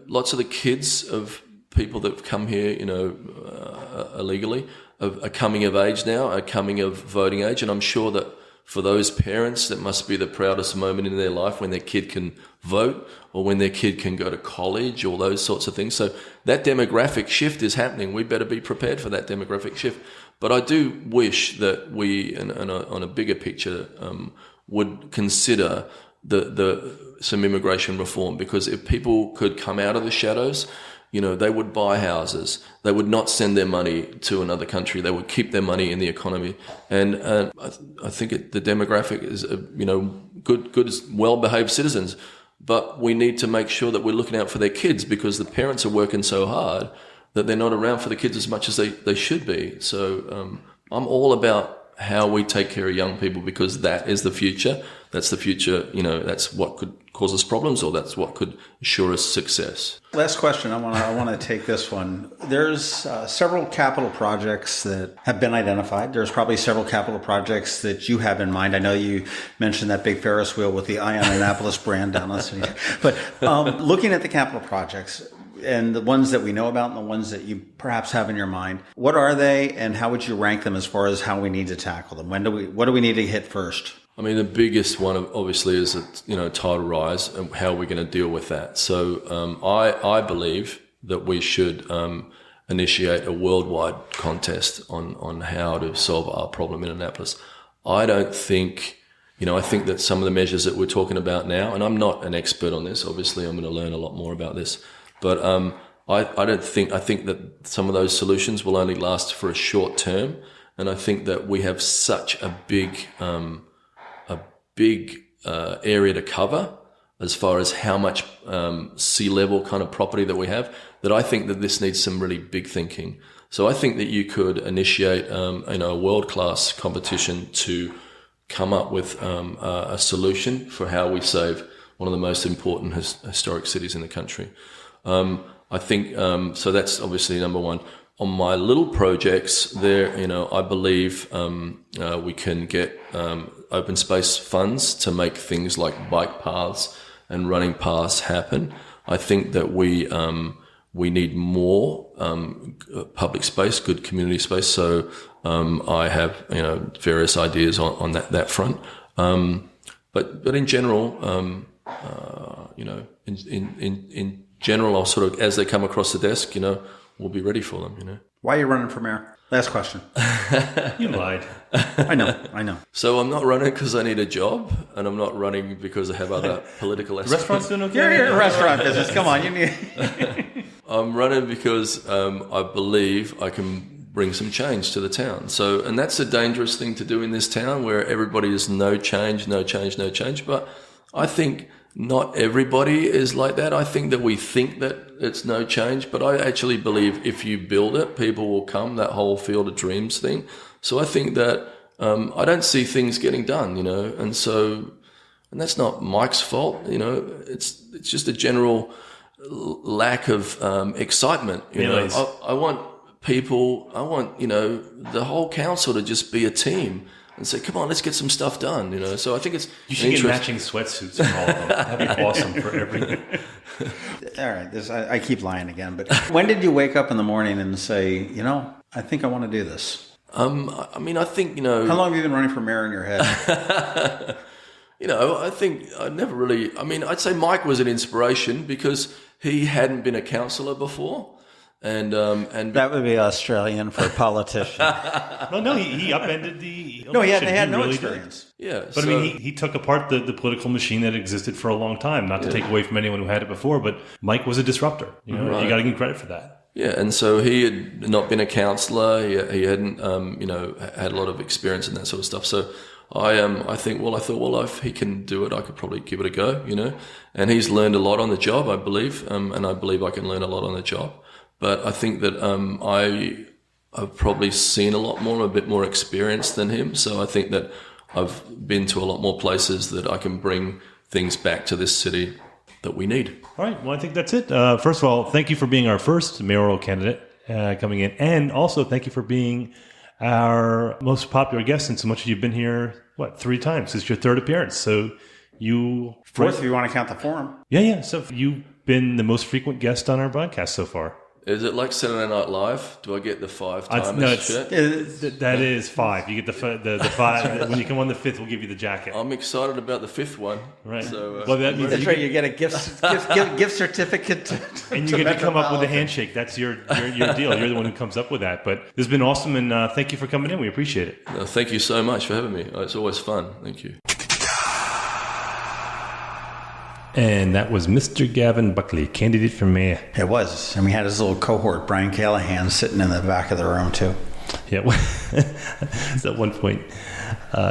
lots of the kids of people that have come here, illegally, are coming of age now, are coming of voting age. And I'm sure that for those parents, that must be the proudest moment in their life when their kid can vote or when their kid can go to college, all those sorts of things. So that demographic shift is happening. We better be prepared for that demographic shift. But I do wish that we, on a bigger picture, would consider some immigration reform, because if people could come out of the shadows, they would buy houses. They would not send their money to another country. They would keep their money in the economy. And I think the demographic is, good, well-behaved citizens. But we need to make sure that we're looking out for their kids, because the parents are working so hard that they're not around for the kids as much as they should be. So I'm all about how we take care of young people, because that is the future. That's the future, that's what could cause us problems, or that's what could assure us success. Last question. I want to take this one. There's several capital projects that have been identified. There's probably several capital projects that you have in mind. I know you mentioned that big Ferris wheel with the at&nbsp brand down the city. But looking at the capital projects, and the ones that we know about and the ones that you perhaps have in your mind, what are they, and how would you rank them as far as how we need to tackle them? What do we need to hit first? I mean, the biggest one obviously is tidal rise, and how we're going to deal with that. So I believe that we should initiate a worldwide contest on how to solve our problem in Annapolis. I don't think, I think that some of the measures that we're talking about now, and I'm not an expert on this, obviously I'm going to learn a lot more about this, but I think that some of those solutions will only last for a short term, and I think that we have such a big area to cover as far as how much sea level kind of property that we have, that I think that this needs some really big thinking. So I think that you could initiate a world-class competition to come up with a solution for how we save one of the most important historic cities in the country. I think so. That's obviously number one. On my little projects there, I believe we can get open space funds to make things like bike paths and running paths happen. I think that we need more public space, good community space. So I have various ideas on that front. But in general, in general, I'll sort of, as they come across the desk, we'll be ready for them, Why are you running for mayor? Last question. You lied. I know. So I'm not running because I need a job, and I'm not running because I have other political aspirations. Restaurant's doing okay? You're in restaurant business. Come on. You need... I'm running because I believe I can bring some change to the town. So, and that's a dangerous thing to do in this town, where everybody is no change. But I think not everybody is like that. I think that we think that it's no change, but I actually believe if you build it, people will come, that whole Field of Dreams thing. So I think that I don't see things getting done, and that's not Mike's fault, it's just a general lack of excitement. I want the whole council to just be a team and say, come on, let's get some stuff done, So I think it's... You should get matching sweatsuits from all of them. That'd be awesome for everything. All right, I keep lying again, but when did you wake up in the morning and say, I think I want to do this? I think, How long have you been running for mayor in your head? I think I never really... I'd say Mike was an inspiration because he hadn't been a councillor before. And that would be Australian for politician. No, he upended the election. No, he had no really experience. Did. Yeah, but he took apart the political machine that existed for a long time. Not to take away from anyone who had it before, but Mike was a disruptor. You got to give credit for that. Yeah, and so he had not been a counsellor. He hadn't, had a lot of experience in that sort of stuff. So I thought, if he can do it, I could probably give it a go, And he's learned a lot on the job, I believe, and I believe I can learn a lot on the job. But I think that I've probably seen a lot more, a bit more experience than him. So I think that I've been to a lot more places that I can bring things back to this city that we need. All right. Well, I think that's it. First of all, thank you for being our first mayoral candidate coming in. And also thank you for being our most popular guest, since so much you've been here, 3 times? This is your 3rd appearance. So you... 4th if you want to count the forum. Yeah. So you've been the most frequent guest on our podcast so far. Is it like Saturday Night Live? Do I get the 5 times? No, shit? That is 5. You get the 5. When you come on the 5th, we'll give you the jacket. I'm excited about the 5th one. Right. So, well, that means that's right. You get a gift certificate. And you get to come up with a handshake. That's your deal. You're the one who comes up with that. But this has been awesome, and thank you for coming in. We appreciate it. No, thank you so much for having me. It's always fun. Thank you. And that was Mr. Gavin Buckley, candidate for mayor. It was. And we had his little cohort, Brian Callahan, sitting in the back of the room, too. Yeah. So at one point,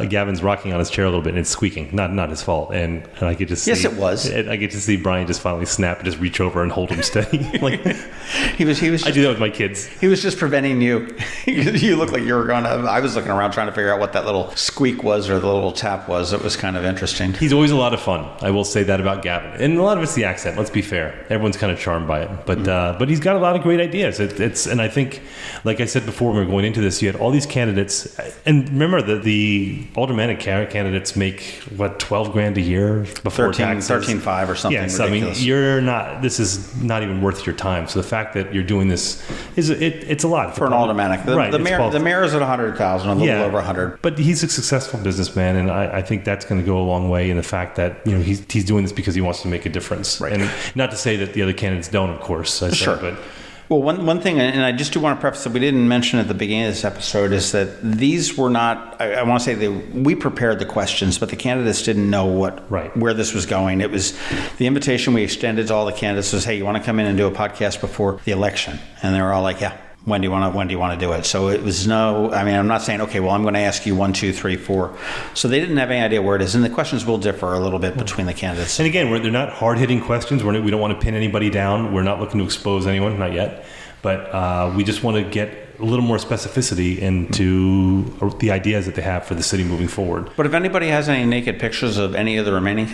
Gavin's rocking on his chair a little bit, and it's squeaking. Not his fault. And I get to see... Yes, it was. I get to see Brian just finally snap and just reach over and hold him steady. He was. I do that with my kids. He was just preventing you. You looked like you were going to... I was looking around trying to figure out what that little squeak was or the little tap was. It was kind of interesting. He's always a lot of fun. I will say that about Gavin. And a lot of it's the accent, let's be fair. Everyone's kind of charmed by it. But he's got a lot of great ideas. And I think, like I said before, when we were going into this, you had all these candidates. And remember that the aldermanic candidates make, $12,000 a year before taxes? 13.5 or something ridiculous. I mean, this is not even worth your time. So the fact that you're doing this, it's a lot. For an aldermanic. The mayor is at 100,000, a little over 100. But he's a successful businessman, and I think that's going to go a long way in the fact that he's doing this because he wants to make a difference. Right. And not to say that the other candidates don't, of course. But well, one thing, and I just do want to preface that we didn't mention at the beginning of this episode, is that these were not, I want to say that we prepared the questions, but the candidates didn't know where this was going. It was the invitation we extended to all the candidates was, hey, you want to come in and do a podcast before the election? And they were all like, yeah. When do you want to do it? So it was I'm not saying, okay, well, I'm going to ask you 1, 2, 3, 4. So they didn't have any idea where it is. And the questions will differ a little bit between the candidates. And again, they're not hard-hitting questions. We don't want to pin anybody down. We're not looking to expose anyone, not yet. But we just want to get a little more specificity into the ideas that they have for the city moving forward. But if anybody has any naked pictures of any of the remaining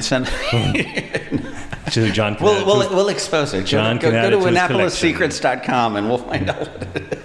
So John we'll expose it. Go to AnnapolisSecrets.com and we'll find out.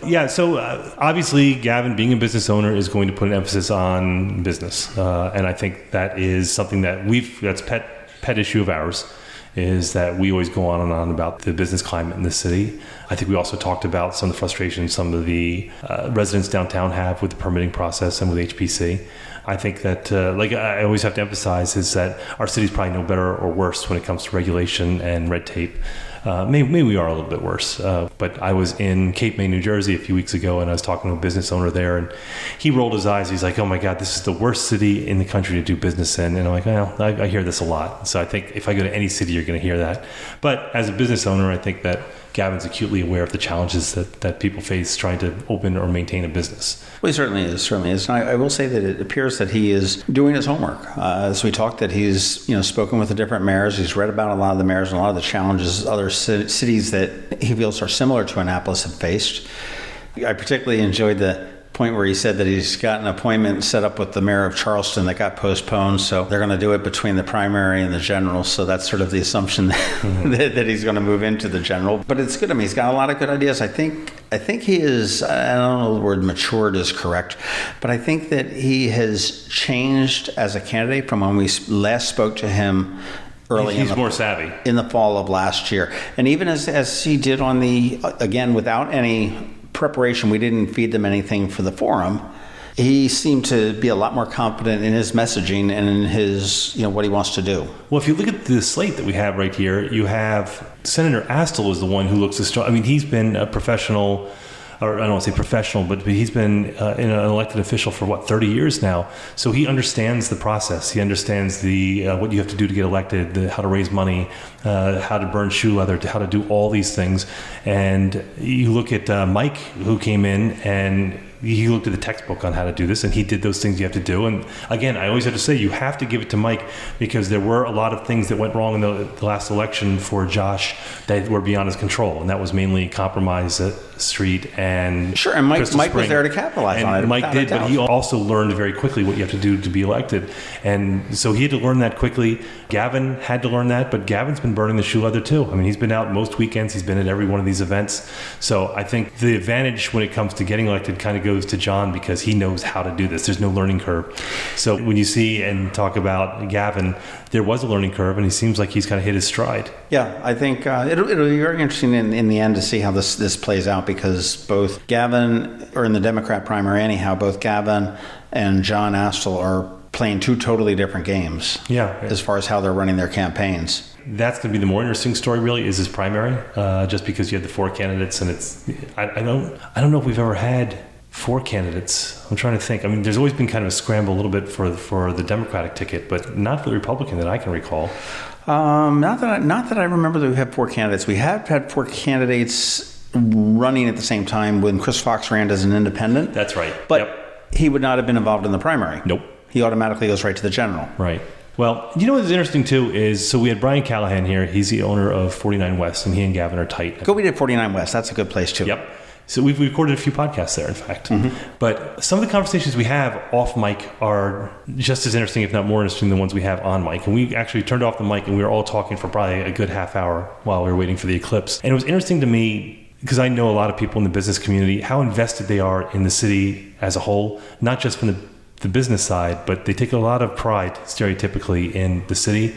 Yeah, so obviously Gavin, being a business owner, is going to put an emphasis on business. And I think that is something that that's pet issue of ours, is that we always go on and on about the business climate in the city. I think we also talked about some of the frustrations some of the residents downtown have with the permitting process and with HPC. I think that, I always have to emphasize, is that our city's probably no better or worse when it comes to regulation and red tape. Maybe we are a little bit worse. But I was in Cape May, New Jersey a few weeks ago, and I was talking to a business owner there, and he rolled his eyes. He's like, oh my God, this is the worst city in the country to do business in. And I'm like, well, I hear this a lot. So I think if I go to any city, you're going to hear that. But as a business owner, I think that Gavin's acutely aware of the challenges that people face trying to open or maintain a business. Well, he certainly is. And I will say that it appears that he is doing his homework. As we talked, that he's spoken with the different mayors. He's read about a lot of the mayors and a lot of the challenges other cities that he feels are similar to Annapolis have faced. I particularly enjoyed the point where he said that he's got an appointment set up with the mayor of Charleston that got postponed, so they're going to do it between the primary and the general. So that's sort of the assumption that he's going to move into the general. But it's good. I mean, he's got a lot of good ideas. I think he is, I don't know if the word matured is correct, but I think that he has changed as a candidate from when we last spoke to him early. He's more savvy in the fall of last year. And even as he did on again, without any preparation, we didn't feed them anything for the forum. He seemed to be a lot more confident in his messaging and in his, what he wants to do. Well, if you look at the slate that we have right here, you have Senator Astle is the one who looks as strong. I mean, he's been a professional or I don't want to say professional, but he's been an elected official for 30 years now. So he understands the process. He understands what you have to do to get elected, how to raise money, how to burn shoe leather, how to do all these things. And you look at Mike, who came in and he looked at the textbook on how to do this, and he did those things you have to do. And again, I always have to say, you have to give it to Mike, because there were a lot of things that went wrong in the last election for Josh that were beyond his control, and that was mainly Compromise Street and sure. And Mike was there to capitalize on it. Mike did, but he also learned very quickly what you have to do to be elected, and so he had to learn that quickly. Gavin had to learn that, but Gavin's been burning the shoe leather too. I mean, he's been out most weekends. He's been at every one of these events. So I think the advantage when it comes to getting elected kind of goes to John, because he knows how to do this. There's no learning curve. So when you see and talk about Gavin, there was a learning curve, and he seems like he's kind of hit his stride. Yeah, I think it'll be very interesting in the end to see how this plays out, because both Gavin, or in the Democrat primary anyhow, both Gavin and John Astle are playing two totally different games. Yeah, as far as how they're running their campaigns. That's going to be the more interesting story, really, is his primary. Just because you have the four candidates, and I don't know if we've ever had four candidates. I'm trying to think. I mean, there's always been kind of a scramble a little bit for the Democratic ticket, but not for the Republican that I can recall. Not that I remember that we have four candidates. We have had four candidates running at the same time when Chris Fox ran as an independent. That's right. But he would not have been involved in the primary. Nope. He automatically goes right to the general. Right. Well, you know what's interesting too is, so we had Brian Callahan here. He's the owner of 49 West, and he and Gavin are tight. We did 49 West. That's a good place too. Yep. So we've recorded a few podcasts there, in fact. Mm-hmm. But some of the conversations we have off mic are just as interesting, if not more interesting, than the ones we have on mic. And we actually turned off the mic, and we were all talking for probably a good half hour while we were waiting for the eclipse. And it was interesting to me, because I know a lot of people in the business community, how invested they are in the city as a whole, not just from the business side, but they take a lot of pride, stereotypically, in the city.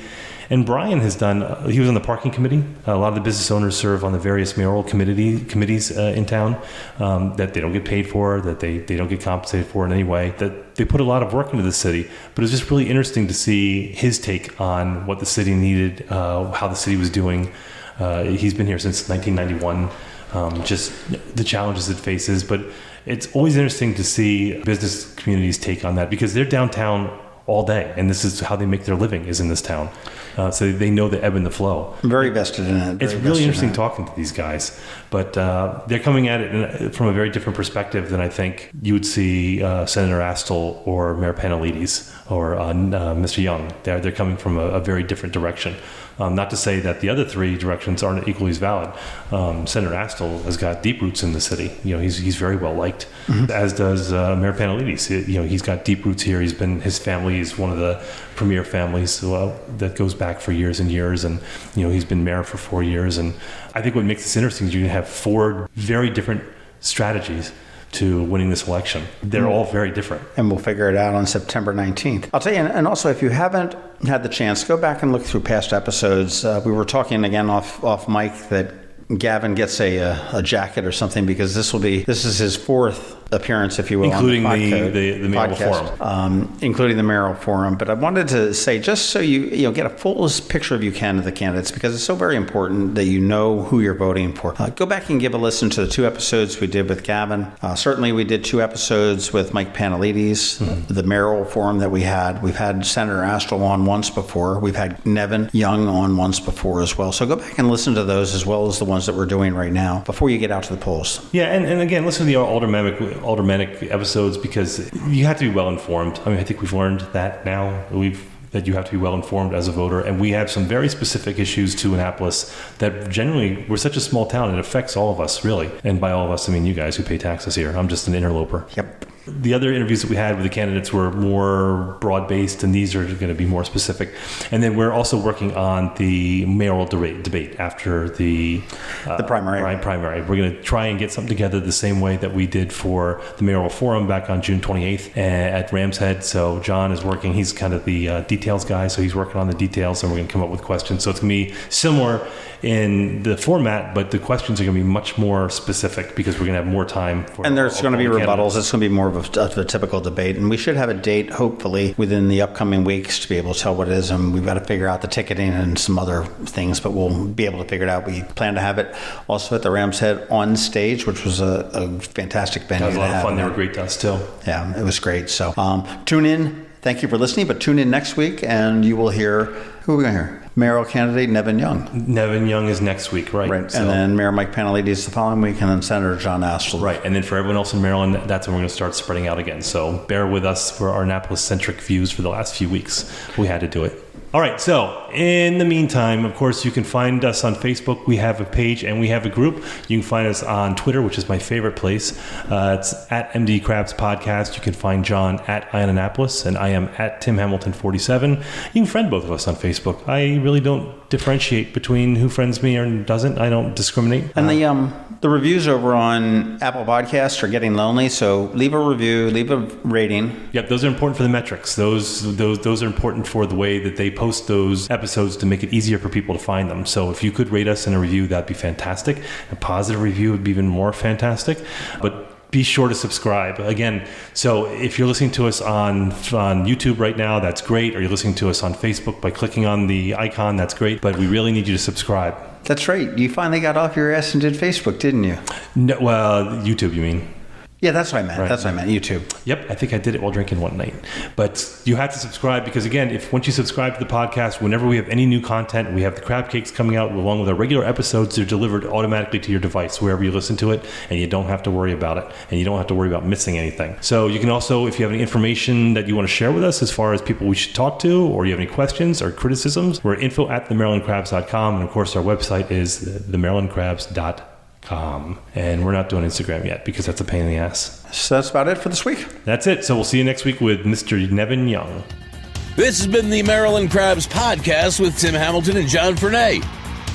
And Brian he was on the parking committee. A lot of the business owners serve on the various mayoral committees in town that they don't get paid for, that they don't get compensated for in any way, that they put a lot of work into the city. But it was just really interesting to see his take on what the city needed, how the city was doing. He's been here since 1991, just the challenges it faces. But it's always interesting to see business communities' take on that, because they're downtown all day, and this is how they make their living, is in this town. So they know the ebb and the flow. I'm very vested in it. It's really interesting talking to these guys, but they're coming at it from a very different perspective than I think you would see Senator Astle or Mayor Panelides or Mr. Young. They're coming from a very different direction. Not to say that the other three directions aren't equally as valid. Senator Astle has got deep roots in the city. He's very well liked, mm-hmm. as does Mayor Panelides. He's got deep roots here. His family is one of the premier families that goes back for years and years, and he's been mayor for 4 years. And I think what makes this interesting is you can have four very different strategies to winning this election. They're all very different. And we'll figure it out on September 19th. I'll tell you, and also if you haven't had the chance, go back and look through past episodes. We were talking again off mic that Gavin gets a jacket or something, because this is his fourth appearance, if you will, including on the mayoral forum, including the mayoral forum. But I wanted to say, just so you get a full picture of you can of the candidates, because it's so very important that you know who you're voting for. Go back and give a listen to the 2 episodes we did with Gavin. Certainly, we did 2 episodes with Mike Panelides, mm-hmm. the mayoral forum that we had. We've had Senator Astle on once before. We've had Nevin Young on once before as well. So go back and listen to those, as well as the ones that we're doing right now, before you get out to the polls. Yeah, and again, listen to the aldermanic episodes, because you have to be well informed. I mean, I think we've learned that now. That you have to be well informed as a voter, and we have some very specific issues to Annapolis that generally, we're such a small town, it affects all of us, really. And by all of us, I mean you guys who pay taxes here. I'm just an interloper. Yep. The other interviews that we had with the candidates were more broad-based, and these are going to be more specific. And then we're also working on the mayoral debate after the primary. We're going to try and get something together the same way that we did for the mayoral forum back on June 28th at Ram's Head. So John is working. He's kind of the details guy, so he's working on the details, and we're going to come up with questions. So it's going to be similar in the format, but the questions are going to be much more specific, because we're going to have more time. And there's going to be rebuttals. It's going to be more of a typical debate. And we should have a date, hopefully, within the upcoming weeks to be able to tell what it is. And we've got to figure out the ticketing and some other things, but we'll be able to figure it out. We plan to have it also at the Ram's Head on stage, which was a fantastic venue. That was a lot of fun. They were great to us, too. Yeah, it was great. So tune in. Thank you for listening, but tune in next week and you will hear, who are we going to hear? Mayoral candidate Nevin Young. Nevin Young is next week, right? Right, and then Mayor Mike Panelides the following week, and then Senator John Astle. Right, and then for everyone else in Maryland, that's when we're going to start spreading out again. So bear with us for our Annapolis-centric views for the last few weeks. We had to do it. All right, so in the meantime, of course, you can find us on Facebook. We have a page and we have a group. You can find us on Twitter, which is my favorite place. It's at MD Krabs Podcast. You can find John at Annapolis, and I am at Tim Hamilton 47. You can friend both of us on Facebook. I really don't differentiate between who friends me or doesn't. I don't discriminate. And the reviews over on Apple Podcasts are getting lonely, so leave a review, leave a rating. Yep, those are important for the metrics. Those are important for the way that they post those episodes to make it easier for people to find them. So if you could rate us in a review, that'd be fantastic. A positive review would be even more fantastic. But be sure to subscribe. Again, so if you're listening to us on YouTube right now, that's great. Or you're listening to us on Facebook by clicking on the icon, that's great. But we really need you to subscribe. That's right. You finally got off your ass and did Facebook, didn't you? No, well, YouTube, you mean? Yeah, that's what I meant. Right. That's what I meant. YouTube. Yep, I think I did it while drinking one night. But you have to subscribe because, again, once you subscribe to the podcast, whenever we have any new content, we have the crab cakes coming out along with our regular episodes. They're delivered automatically to your device wherever you listen to it, and you don't have to worry about it, and you don't have to worry about missing anything. So you can also, if you have any information that you want to share with us as far as people we should talk to, or you have any questions or criticisms, we're at info@themarylandcrabs.com, and of course our website is themarylandcrabs.com. And we're not doing Instagram yet because that's a pain in the ass. So that's about it for this week. That's it. So we'll see you next week with Mr. Nevin Young. This has been the Maryland Crabs Podcast with Tim Hamilton and John Fernay.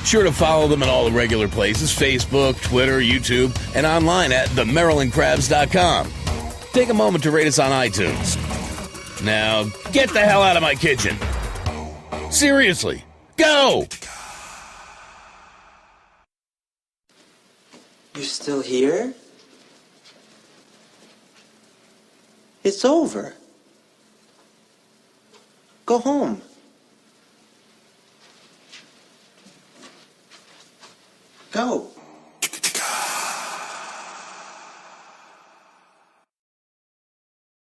Sure to follow them in all the regular places, Facebook, Twitter, YouTube, and online at themarylandcrabs.com. Take a moment to rate us on iTunes. Now, get the hell out of my kitchen. Seriously, go! You still here? It's over. Go home. Go.